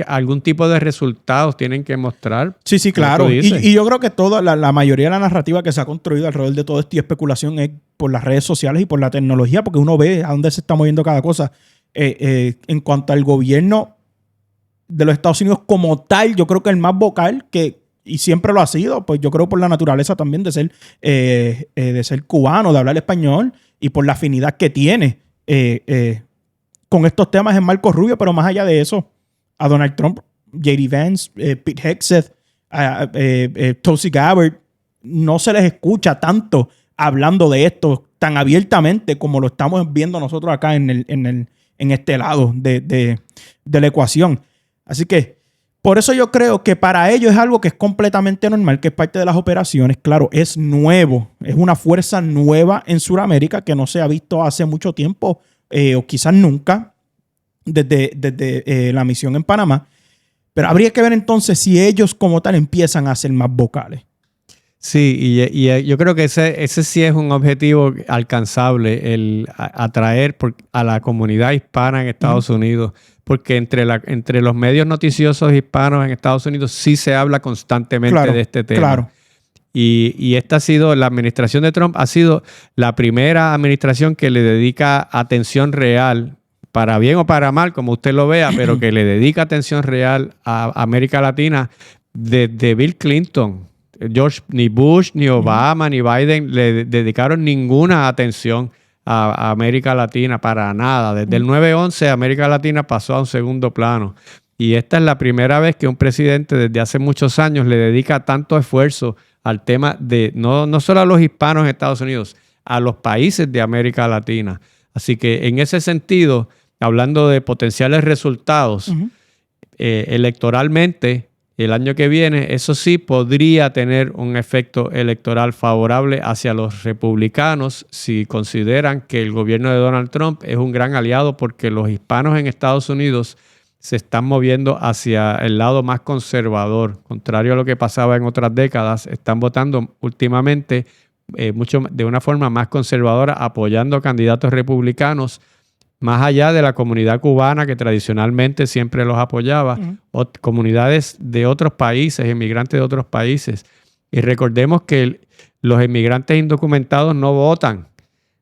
algún tipo de resultados tienen que mostrar. Sí, claro. Y yo creo que toda la mayoría de la narrativa que se ha construido alrededor de todo esto y especulación es por las redes sociales y por la tecnología, porque uno ve a dónde se está moviendo cada cosa. En cuanto al gobierno de los Estados Unidos como tal, yo creo que el más vocal y siempre lo ha sido, pues yo creo por la naturaleza también de ser cubano, de hablar español y por la afinidad que tiene con estos temas en Marco Rubio, pero más allá de eso, a Donald Trump, J.D. Vance, Pete Hegseth, Tulsi Gabbard, no se les escucha tanto hablando de esto tan abiertamente como lo estamos viendo nosotros acá en este lado de la ecuación. Así que por eso yo creo que para ellos es algo que es completamente normal, que es parte de las operaciones. Claro, es nuevo, es una fuerza nueva en Sudamérica que no se ha visto hace mucho tiempo o quizás nunca desde la misión en Panamá. Pero habría que ver entonces si ellos como tal empiezan a ser más vocales. Sí, y yo creo que ese sí es un objetivo alcanzable, el atraer a la comunidad hispana en Estados Unidos, porque entre los medios noticiosos hispanos en Estados Unidos sí se habla constantemente de este tema. Claro. Y esta ha sido, la administración de Trump ha sido la primera administración que le dedica atención real, para bien o para mal, como usted lo vea, pero que le dedica atención real a América Latina desde Bill Clinton. George, ni Bush, ni Obama, ni Biden le dedicaron ninguna atención a América Latina para nada. Desde el 9/11 América Latina pasó a un segundo plano. Y esta es la primera vez que un presidente desde hace muchos años le dedica tanto esfuerzo al tema de no solo a los hispanos en Estados Unidos, a los países de América Latina. Así que en ese sentido, hablando de potenciales resultados, electoralmente, el año que viene, eso sí podría tener un efecto electoral favorable hacia los republicanos si consideran que el gobierno de Donald Trump es un gran aliado, porque los hispanos en Estados Unidos se están moviendo hacia el lado más conservador. Contrario a lo que pasaba en otras décadas, están votando últimamente mucho de una forma más conservadora, apoyando candidatos republicanos, más allá de la comunidad cubana que tradicionalmente siempre los apoyaba, o comunidades de otros países, inmigrantes de otros países. Y recordemos que los inmigrantes indocumentados no votan.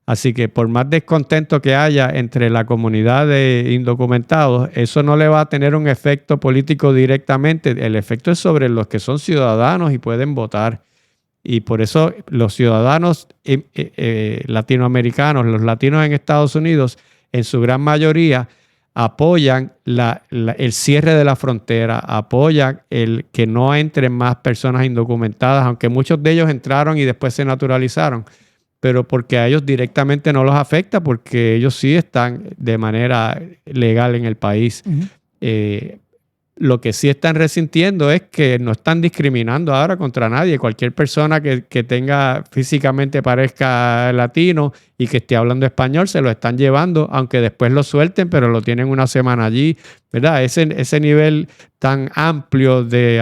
Así que por más descontento que haya entre la comunidad de indocumentados, eso no le va a tener un efecto político directamente. El efecto es sobre los que son ciudadanos y pueden votar. Y por eso los ciudadanos latinoamericanos, los latinos en Estados Unidos, en su gran mayoría apoyan el cierre de la frontera, apoyan el que no entren más personas indocumentadas, aunque muchos de ellos entraron y después se naturalizaron, pero porque a ellos directamente no los afecta, porque ellos sí están de manera legal en el país. Lo que sí están resintiendo es que no están discriminando ahora contra nadie. Cualquier persona que tenga físicamente parezca latino y que esté hablando español, se lo están llevando, aunque después lo suelten, pero lo tienen una semana allí, ¿verdad? Ese nivel tan amplio de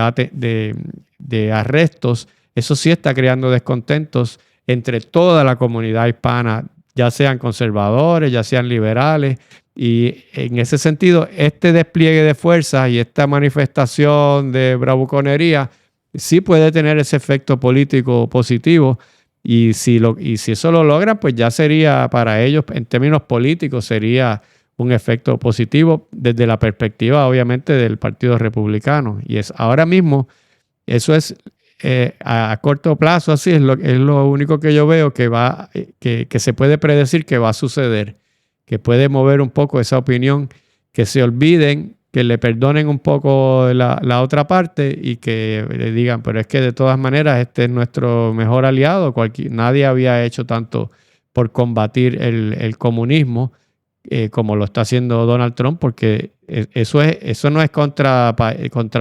arrestos, eso sí está creando descontentos entre toda la comunidad hispana, ya sean conservadores, ya sean liberales. Y en ese sentido, este despliegue de fuerzas y esta manifestación de bravuconería sí puede tener ese efecto político positivo. Y si eso lo logran, pues ya sería para ellos, en términos políticos, sería un efecto positivo desde la perspectiva, obviamente, del Partido Republicano. Y ahora mismo, eso es a corto plazo, así es lo único que yo veo que se puede predecir que va a suceder, que puede mover un poco esa opinión, que se olviden, que le perdonen un poco la otra parte y que le digan, pero es que de todas maneras este es nuestro mejor aliado. Nadie había hecho tanto por combatir el comunismo como lo está haciendo Donald Trump, porque eso no es contra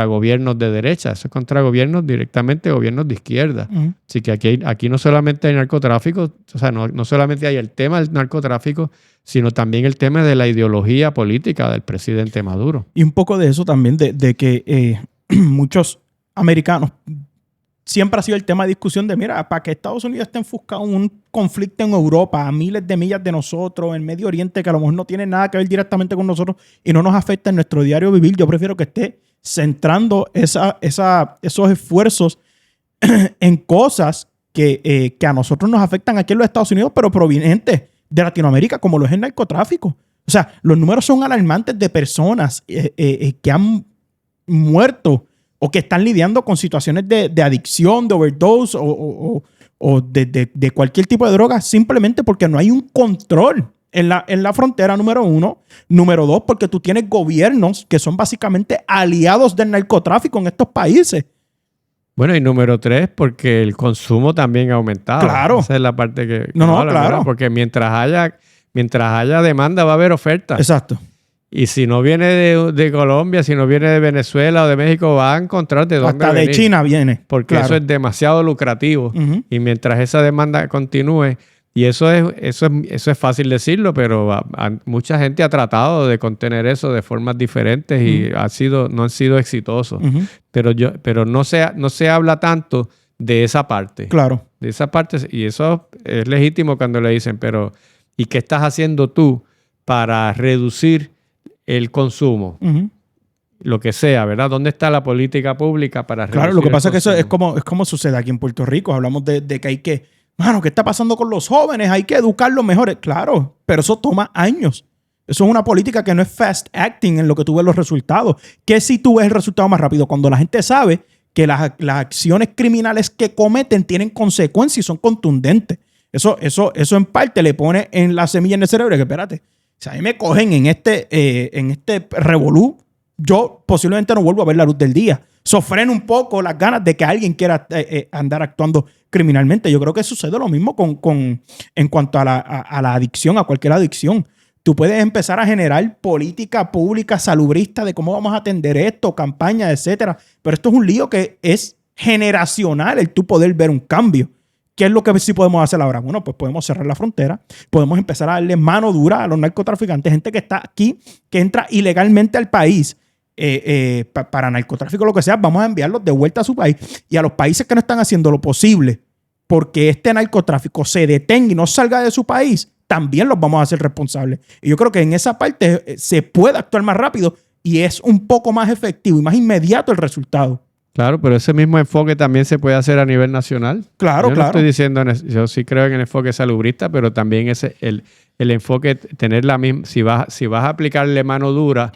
gobiernos de derecha, eso es contra gobiernos directamente, gobiernos de izquierda. Así que aquí no solamente hay narcotráfico, o sea, no solamente hay el tema del narcotráfico, sino también el tema de la ideología política del presidente Maduro. Y un poco de eso también, de que muchos americanos, siempre ha sido el tema de discusión de, mira, para que Estados Unidos esté enfuscado en un conflicto en Europa, a miles de millas de nosotros, en Medio Oriente, que a lo mejor no tiene nada que ver directamente con nosotros y no nos afecta en nuestro diario vivir, yo prefiero que esté centrando esos esfuerzos en cosas que a nosotros nos afectan aquí en los Estados Unidos, pero provenientes de Latinoamérica, como lo es el narcotráfico. O sea, los números son alarmantes de personas que han muerto o que están lidiando con situaciones de adicción, de overdose o de cualquier tipo de droga, simplemente porque no hay un control en la frontera, número uno. Número dos, porque tú tienes gobiernos que son básicamente aliados del narcotráfico en estos países. Bueno, y número tres, porque el consumo también ha aumentado. Claro. Esa es la parte que claro. ¿verdad? Porque mientras haya demanda, va a haber oferta. Exacto. Y si no viene de Colombia, si no viene de Venezuela o de México, va a encontrar de dónde venir. Hasta de China viene. Porque eso es demasiado lucrativo. Y mientras esa demanda continúe, y eso es fácil decirlo, pero mucha gente ha tratado de contener eso de formas diferentes y no han sido exitosos. Pero no se habla tanto de esa parte. Claro. De esa parte, y eso es legítimo cuando le dicen, pero ¿y qué estás haciendo tú para reducir el consumo? Uh-huh. Lo que sea, ¿verdad? ¿Dónde está la política pública para reducir? Claro, lo que pasa es que consumo? eso es como sucede aquí en Puerto Rico. Hablamos de que hay que, mano, ¿qué está pasando con los jóvenes? Hay que educarlos mejor. Claro, pero eso toma años. Eso es una política que no es fast acting en lo que tú ves los resultados. ¿Qué si tú ves el resultado más rápido? Cuando la gente sabe que las acciones criminales que cometen tienen consecuencias y son contundentes. Eso en parte le pone en la semilla en el cerebro que, espérate, si a mí me cogen en este revolú, yo posiblemente no vuelvo a ver la luz del día. Frena un poco las ganas de que alguien quiera andar actuando criminalmente. Yo creo que sucede lo mismo en cuanto a la adicción, a cualquier adicción. Tú puedes empezar a generar política pública salubrista de cómo vamos a atender esto, campañas, etcétera. Pero esto es un lío que es generacional, el tú poder ver un cambio. ¿Qué es lo que sí podemos hacer ahora? Bueno, pues podemos cerrar la frontera, podemos empezar a darle mano dura a los narcotraficantes, gente que está aquí, que entra ilegalmente al país para narcotráfico, lo que sea, vamos a enviarlos de vuelta a su país. Y a los países que no están haciendo lo posible porque este narcotráfico se detenga y no salga de su país, también los vamos a hacer responsables. Y yo creo que en esa parte se puede actuar más rápido y es un poco más efectivo y más inmediato el resultado. Claro, pero ese mismo enfoque también se puede hacer a nivel nacional. Claro, yo claro. Estoy diciendo, yo sí creo en el enfoque salubrista, pero también el enfoque, tener la misma, si vas a aplicarle mano dura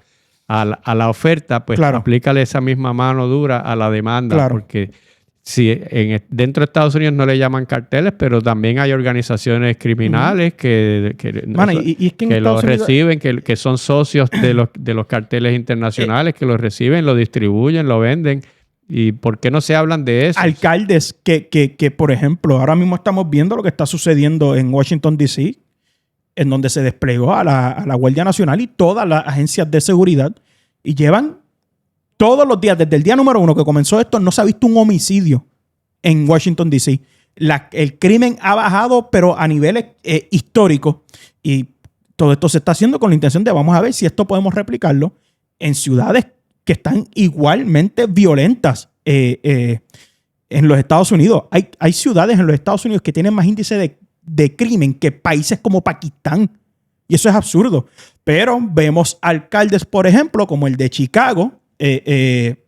a la oferta, pues claro, aplícale esa misma mano dura a la demanda. Claro. Porque si dentro de Estados Unidos no le llaman carteles, pero también hay organizaciones criminales que los reciben, que son socios de los carteles internacionales, que los reciben, lo distribuyen, lo venden. ¿Y por qué no se hablan de eso? Alcaldes que, por ejemplo, ahora mismo estamos viendo lo que está sucediendo en Washington, D.C., en donde se desplegó a la Guardia Nacional y todas las agencias de seguridad y llevan todos los días, desde el día número 1 que comenzó esto, no se ha visto un homicidio en Washington, D.C. El crimen ha bajado, pero a niveles históricos. Y todo esto se está haciendo con la intención de vamos a ver si esto podemos replicarlo en ciudades que están igualmente violentas en los Estados Unidos. Hay ciudades en los Estados Unidos que tienen más índice de crimen que países como Pakistán. Y eso es absurdo. Pero vemos alcaldes, por ejemplo, como el de Chicago, que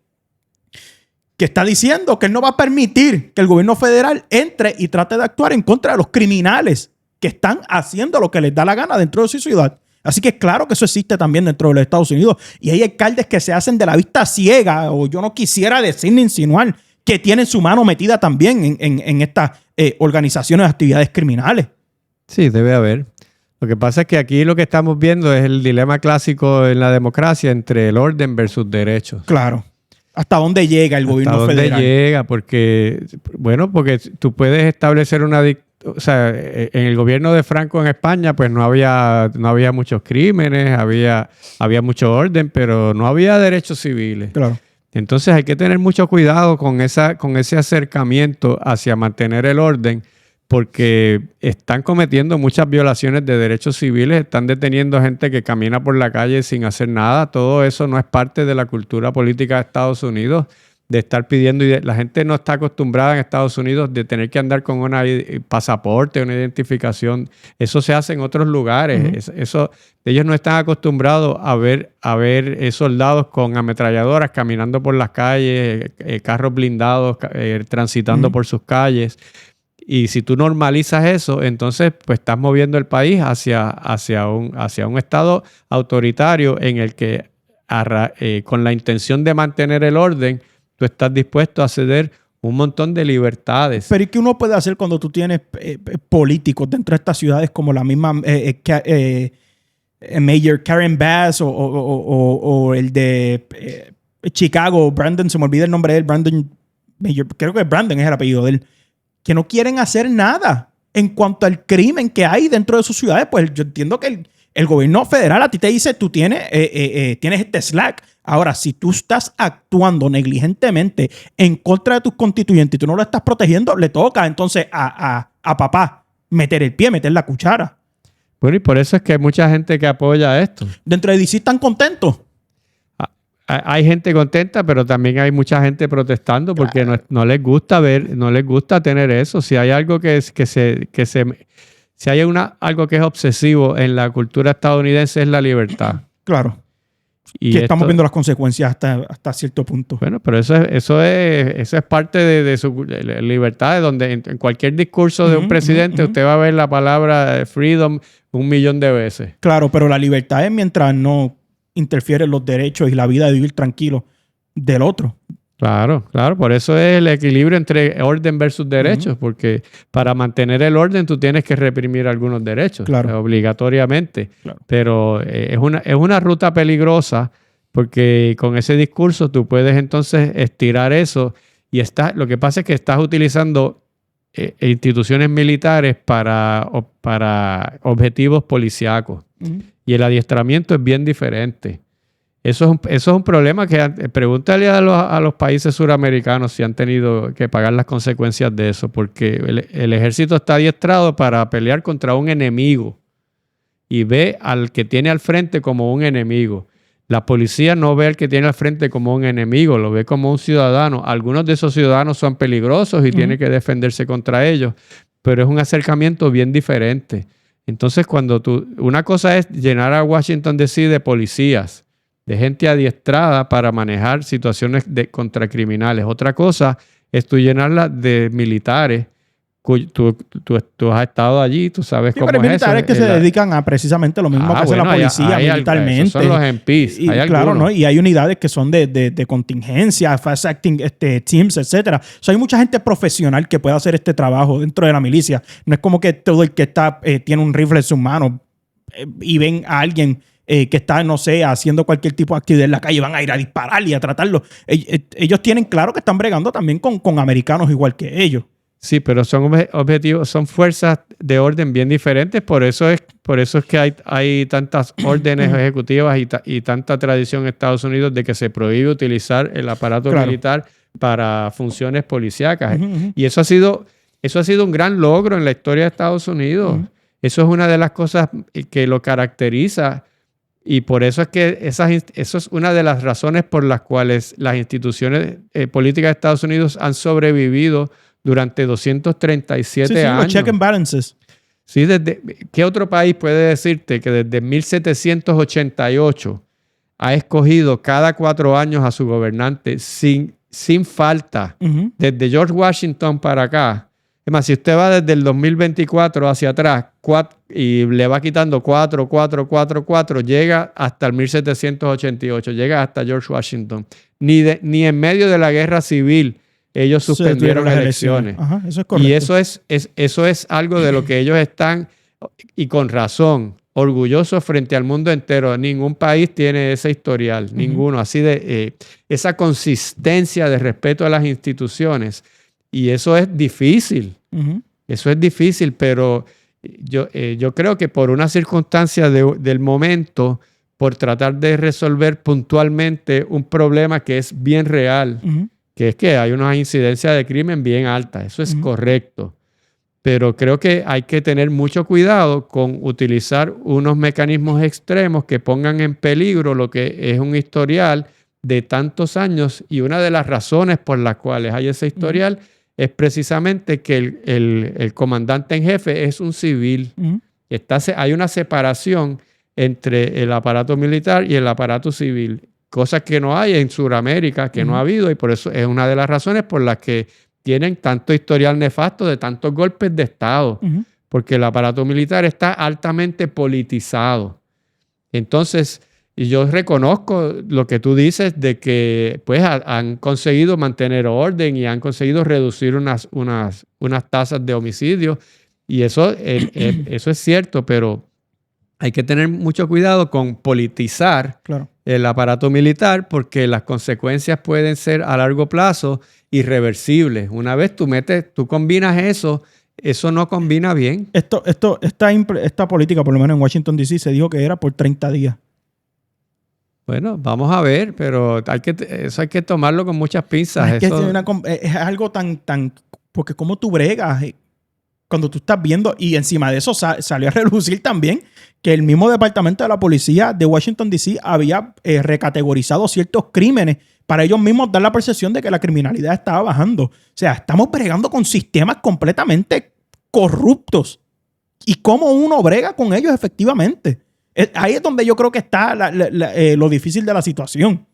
está diciendo que él no va a permitir que el gobierno federal entre y trate de actuar en contra de los criminales que están haciendo lo que les da la gana dentro de su ciudad. Así que claro que eso existe también dentro de los Estados Unidos. Y hay alcaldes que se hacen de la vista ciega, o yo no quisiera decir ni insinuar, que tienen su mano metida también en estas organizaciones de actividades criminales. Sí, debe haber. Lo que pasa es que aquí lo que estamos viendo es el dilema clásico en la democracia entre el orden versus derechos. Claro. ¿Hasta dónde llega el gobierno federal? ¿Hasta dónde llega? Porque tú puedes establecer una dictadura. O sea, en el gobierno de Franco en España, pues no había muchos crímenes, había mucho orden, pero no había derechos civiles. Claro. Entonces hay que tener mucho cuidado con ese acercamiento hacia mantener el orden, porque están cometiendo muchas violaciones de derechos civiles, están deteniendo gente que camina por la calle sin hacer nada. Todo eso no es parte de la cultura política de Estados Unidos, de estar pidiendo, y la gente no está acostumbrada en Estados Unidos de tener que andar con un pasaporte, una identificación. Eso se hace en otros lugares. Uh-huh. Ellos no están acostumbrados a ver soldados con ametralladoras caminando por las calles, carros blindados transitando uh-huh. por sus calles. Y si tú normalizas eso, entonces pues estás moviendo el país hacia un estado autoritario en el que con la intención de mantener el orden, tú estás dispuesto a ceder un montón de libertades. Pero ¿y qué uno puede hacer cuando tú tienes políticos dentro de estas ciudades como la misma Mayor Karen Bass o el de Chicago, Brandon, se me olvida el nombre de él, Brandon Mayor, creo que Brandon es el apellido de él, que no quieren hacer nada en cuanto al crimen que hay dentro de sus ciudades? Pues yo entiendo que el gobierno federal a ti te dice, tú tienes este slack. Ahora, si tú estás actuando negligentemente en contra de tus constituyentes y tú no lo estás protegiendo, le toca entonces a papá meter el pie, meter la cuchara. Bueno, y por eso es que hay mucha gente que apoya esto. Dentro de DC están contentos. hay gente contenta, pero también hay mucha gente protestando porque no les gusta no les gusta tener eso. Si hay algo si hay algo que es obsesivo en la cultura estadounidense es la libertad. Claro. Y que estamos viendo las consecuencias hasta cierto punto. Bueno, pero eso es parte de su libertad, donde en cualquier discurso de un presidente usted va a ver la palabra freedom 1,000,000 de veces. Claro, pero la libertad es mientras no interfieren los derechos y la vida de vivir tranquilo del otro. Claro, por eso es el equilibrio entre orden versus derechos, porque para mantener el orden tú tienes que reprimir algunos derechos, obligatoriamente. Claro. Pero es una ruta peligrosa porque con ese discurso tú puedes entonces estirar eso y lo que pasa es que estás utilizando instituciones militares para objetivos policíacos y el adiestramiento es bien diferente. Eso es un problema que pregúntale a los países suramericanos si han tenido que pagar las consecuencias de eso, porque el ejército está adiestrado para pelear contra un enemigo y ve al que tiene al frente como un enemigo. La policía no ve al que tiene al frente como un enemigo, lo ve como un ciudadano. Algunos de esos ciudadanos son peligrosos y tiene que defenderse contra ellos, pero es un acercamiento bien diferente. Entonces, una cosa es llenar a Washington D.C. de policías, de gente adiestrada para manejar situaciones contra criminales. Otra cosa es tú llenarla de militares. Tú has estado allí, tú sabes cómo es eso. Hay militares que se dedican a precisamente lo mismo que hace la policía militarmente. Esos son los MPs. Claro, ¿no? Y hay unidades que son de contingencia, fast acting teams, etcétera. Hay mucha gente profesional que puede hacer este trabajo dentro de la milicia. No es como que todo el que tiene un rifle en sus manos y ven a alguien que está, no sé, haciendo cualquier tipo de actividad en la calle, van a ir a disparar y a tratarlo. Ellos tienen claro que están bregando también con americanos igual que ellos. Sí, pero son objetivos, son fuerzas de orden bien diferentes. Por eso es que hay tantas órdenes ejecutivas y tanta tradición en Estados Unidos de que se prohíbe utilizar el aparato militar para funciones policíacas. Y eso ha sido un gran logro en la historia de Estados Unidos. Eso es una de las cosas que lo caracteriza. Y por eso es que eso es una de las razones por las cuales las instituciones políticas de Estados Unidos han sobrevivido durante 237 años. Los check and balances. Sí, ¿qué otro país puede decirte que desde 1788 ha escogido cada 4 años a su gobernante sin falta? Desde George Washington para acá. Es más, si usted va desde el 2024 hacia atrás y le va quitando 4, llega hasta el 1788, llega hasta George Washington. Ni en medio de la guerra civil ellos suspendieron las elecciones. Ajá, eso es correcto. Y eso es algo de lo que ellos están, y con razón, orgullosos frente al mundo entero. Ningún país tiene ese historial, ninguno. Así de esa consistencia de respeto a las instituciones. Y eso es difícil. Eso es difícil, pero yo creo que por una circunstancia del momento, por tratar de resolver puntualmente un problema que es bien real, que es que hay una incidencia de crimen bien alta. Eso es correcto. Pero creo que hay que tener mucho cuidado con utilizar unos mecanismos extremos que pongan en peligro lo que es un historial de tantos años. Y una de las razones por las cuales hay ese historial es precisamente que el comandante en jefe es un civil. Hay una separación entre el aparato militar y el aparato civil. Cosas que no hay en Sudamérica, que no ha habido, y por eso es una de las razones por las que tienen tanto historial nefasto de tantos golpes de Estado, porque el aparato militar está altamente politizado. Entonces, yo reconozco lo que tú dices de que pues, han conseguido mantener orden y han conseguido reducir unas tasas de homicidio, y eso es cierto, pero hay que tener mucho cuidado con politizar el aparato militar porque las consecuencias pueden ser a largo plazo irreversibles. Una vez tú combinas eso no combina bien. Esta política, por lo menos en Washington D.C., se dijo que era por 30 días. Bueno, vamos a ver, pero eso hay que tomarlo con muchas pinzas. Es algo tan... Porque ¿cómo tú bregas cuando tú estás viendo, y encima de eso salió a relucir también que el mismo departamento de la policía de Washington, D.C. había recategorizado ciertos crímenes para ellos mismos dar la percepción de que la criminalidad estaba bajando. O sea, estamos bregando con sistemas completamente corruptos. ¿Y cómo uno brega con ellos efectivamente? Ahí es donde yo creo que está lo difícil de la situación.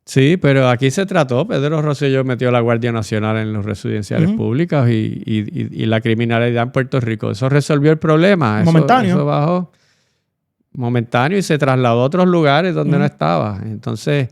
Sí, pero aquí se trató. Pedro Rosselló metió la Guardia Nacional en los residenciales públicos y la criminalidad en Puerto Rico. Eso resolvió el problema. Momentáneo. Eso bajó momentáneo y se trasladó a otros lugares donde no estaba. Entonces,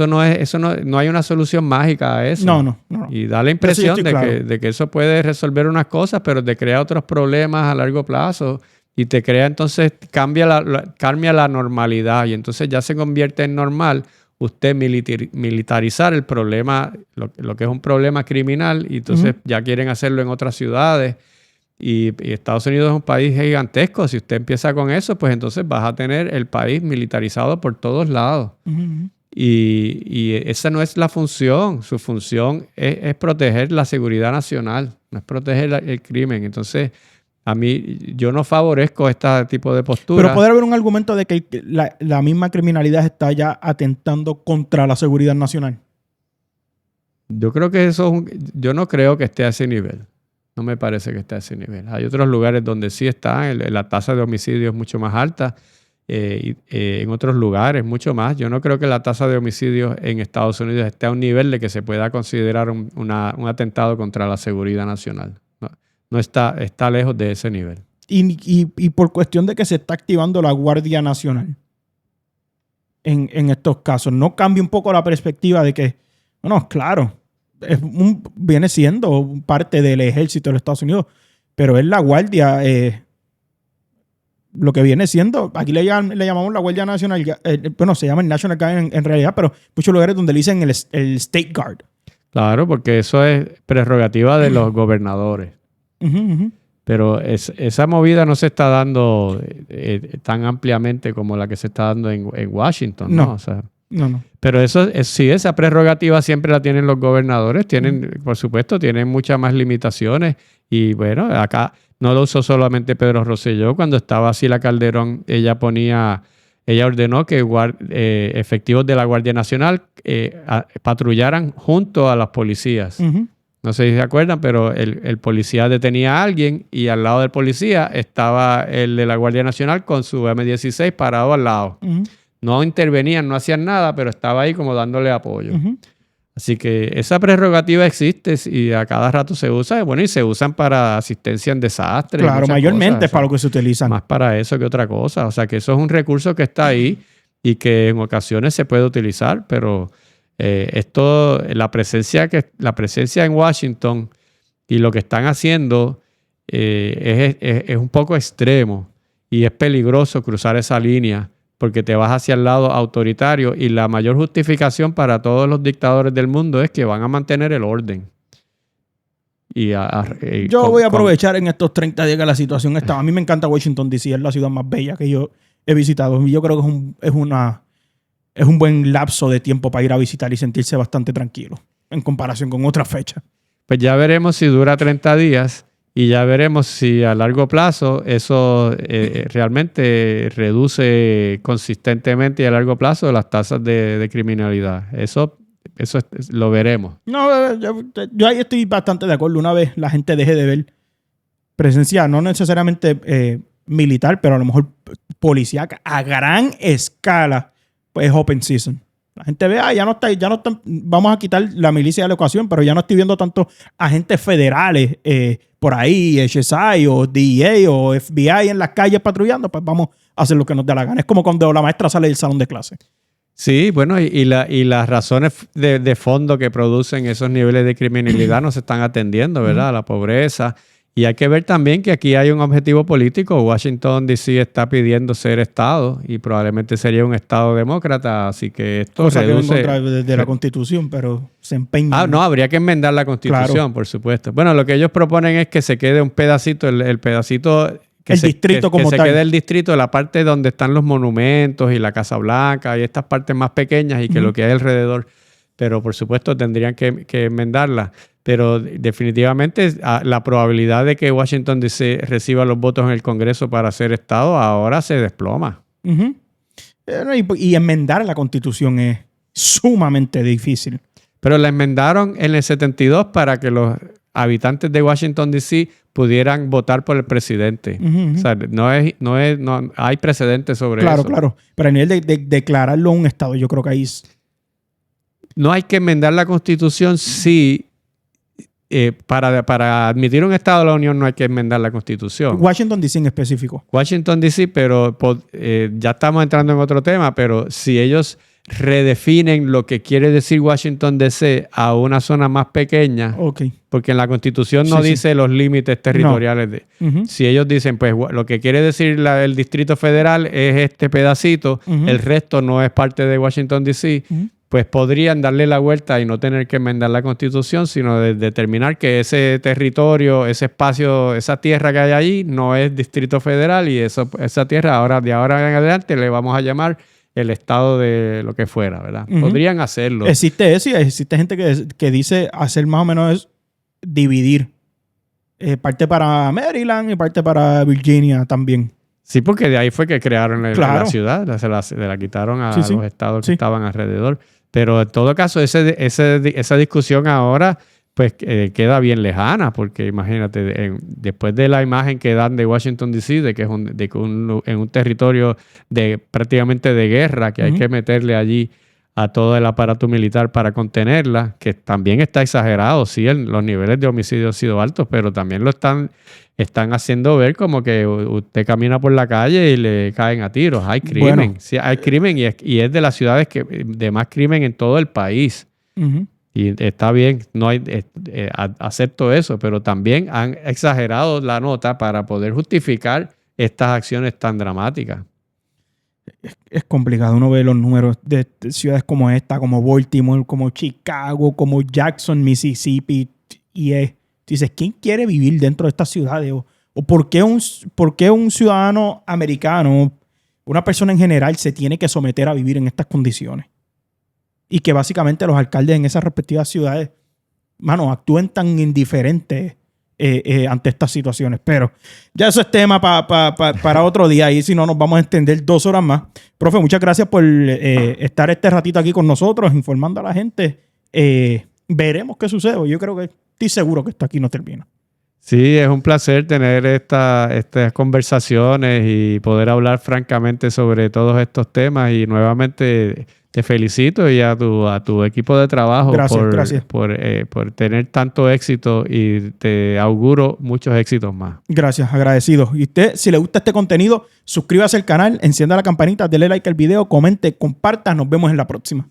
no hay una solución mágica a eso. No. Y da la impresión de que eso puede resolver unas cosas, pero te crea otros problemas a largo plazo y te crea, entonces, cambia la normalidad y entonces ya se convierte en normal usted militarizar el problema, lo que es un problema criminal, y entonces ya quieren hacerlo en otras ciudades. Y Estados Unidos es un país gigantesco. Si usted empieza con eso, pues entonces vas a tener el país militarizado por todos lados. Y esa no es la función. Su función es proteger la seguridad nacional, no es proteger el crimen. Entonces, yo no favorezco este tipo de postura. Pero podría haber un argumento de que la misma criminalidad está ya atentando contra la seguridad nacional. Yo creo que yo no creo que esté a ese nivel. No me parece que esté a ese nivel. Hay otros lugares donde sí está, la tasa de homicidio es mucho más alta, en otros lugares mucho más. Yo no creo que la tasa de homicidios en Estados Unidos esté a un nivel de que se pueda considerar un atentado contra la seguridad nacional. No está lejos de ese nivel. Y por cuestión de que se está activando la Guardia Nacional en estos casos, ¿no cambia un poco la perspectiva de que, bueno, claro, viene siendo parte del ejército de los Estados Unidos, pero es la Guardia, lo que viene siendo, aquí le llamamos la Guardia Nacional, bueno, se llama el National Guard en realidad, pero muchos lugares donde le dicen el State Guard. Claro, porque eso es prerrogativa de los gobernadores. Pero esa movida no se está dando tan ampliamente como la que se está dando en Washington, ¿no? O sea, no. Pero sí, esa prerrogativa siempre la tienen los gobernadores. Por supuesto, tienen muchas más limitaciones. Y bueno, acá no lo usó solamente Pedro Rosselló. Cuando estaba Sila Calderón, ella ordenó que efectivos de la Guardia Nacional patrullaran junto a las policías. No sé si se acuerdan, pero el policía detenía a alguien y al lado del policía estaba el de la Guardia Nacional con su M16 parado al lado. No intervenían, no hacían nada, pero estaba ahí como dándole apoyo. Así que esa prerrogativa existe y a cada rato se usa. Bueno, y se usan para asistencia en desastres. Claro, mayormente es para lo que se utilizan. Más para eso que otra cosa. O sea, que eso es un recurso que está ahí y que en ocasiones se puede utilizar, pero la presencia en Washington y lo que están haciendo es un poco extremo y es peligroso cruzar esa línea porque te vas hacia el lado autoritario y la mayor justificación para todos los dictadores del mundo es que van a mantener el orden. Yo voy a aprovechar en estos 30 días que la situación está. A mí me encanta Washington, D.C., es la ciudad más bella que yo he visitado. Y yo creo que es un buen lapso de tiempo para ir a visitar y sentirse bastante tranquilo en comparación con otras fechas. Pues ya veremos si dura 30 días y ya veremos si a largo plazo eso realmente reduce consistentemente y a largo plazo las tasas de criminalidad. Eso lo veremos. No, yo ahí estoy bastante de acuerdo. Una vez la gente deje de ver presencia, no necesariamente militar, pero a lo mejor policíaca a gran escala, pues es open season. La gente ve, ya no está, vamos a quitar la milicia de la ecuación, pero ya no estoy viendo tantos agentes federales por ahí, HSI o DEA o FBI en las calles patrullando, pues vamos a hacer lo que nos dé la gana. Es como cuando la maestra sale del salón de clase. Sí, bueno, y las razones de fondo que producen esos niveles de criminalidad no se están atendiendo, ¿verdad? La pobreza. Y hay que ver también que aquí hay un objetivo político. Washington, D.C. está pidiendo ser Estado y probablemente sería un Estado demócrata, así que esto reduce... que contra de la Constitución, pero se empeña. No, habría que enmendar la Constitución, claro. Por supuesto. Bueno, lo que ellos proponen es que se quede un pedacito, el pedacito... distrito como tal. Que se quede el distrito, la parte donde están los monumentos y la Casa Blanca y estas partes más pequeñas y que lo que hay alrededor... Pero por supuesto tendrían que enmendarla. pero definitivamente la probabilidad de que Washington DC reciba los votos en el Congreso para ser Estado ahora se desploma. Uh-huh. Y enmendar la Constitución es sumamente difícil. Pero la enmendaron en el 72 para que los habitantes de Washington DC pudieran votar por el presidente. Uh-huh. O sea, no hay precedentes sobre eso. Claro. Pero a nivel de declararlo un Estado, yo creo que ahí no hay que enmendar la Constitución si para admitir un Estado de la Unión no hay que enmendar la Constitución. Washington DC en específico. Washington DC, pero ya estamos entrando en otro tema, pero si ellos redefinen lo que quiere decir Washington DC a una zona más pequeña, Okay. Porque en la Constitución no dice los límites territoriales. No. Uh-huh. Si ellos dicen, pues lo que quiere decir el Distrito Federal es este pedacito, uh-huh, el resto no es parte de Washington DC, uh-huh, pues podrían darle la vuelta y no tener que enmendar la Constitución, sino determinar que ese territorio, ese espacio, esa tierra que hay allí no es Distrito Federal y esa tierra de ahora en adelante le vamos a llamar el estado de lo que fuera, ¿verdad? Uh-huh. Podrían hacerlo. Existe eso y existe gente que dice hacer más o menos es dividir. Parte para Maryland y parte para Virginia también. Sí, porque de ahí fue que crearon Claro. la ciudad, se la quitaron a Sí. los estados que Sí. estaban alrededor. Pero en todo caso, esa discusión ahora pues queda bien lejana, porque imagínate, después de la imagen que dan de Washington DC, de que es en un territorio prácticamente de guerra, que hay uh-huh, que meterle allí a todo el aparato militar para contenerla, que también está exagerado, sí, los niveles de homicidio han sido altos, pero también lo están haciendo ver como que usted camina por la calle y le caen a tiros. Hay crimen, bueno, sí, hay crimen y es de las ciudades de más crimen en todo el país. uh-huh. Y está bien, no hay, acepto eso, pero también han exagerado la nota para poder justificar estas acciones tan dramáticas. Es complicado. Uno ve los números de ciudades como esta, como Baltimore, como Chicago, como Jackson, Mississippi. Y dices, ¿quién quiere vivir dentro de estas ciudades? ¿O por qué un ciudadano americano, una persona en general, se tiene que someter a vivir en estas condiciones? Y que básicamente los alcaldes en esas respectivas ciudades, actúen tan indiferentes ante estas situaciones. Pero ya eso es tema para otro día. Y si no, nos vamos a extender 2 horas más. Profe, muchas gracias por estar este ratito aquí con nosotros, informando a la gente. Veremos qué sucede. Yo creo que estoy seguro que esto aquí no termina. Sí, es un placer tener estas conversaciones y poder hablar francamente sobre todos estos temas. Y nuevamente te felicito y a tu equipo de trabajo gracias. por tener tanto éxito y te auguro muchos éxitos más. Gracias, agradecido. Y usted, si le gusta este contenido, suscríbase al canal, encienda la campanita, dele like al video, comente, comparta. Nos vemos en la próxima.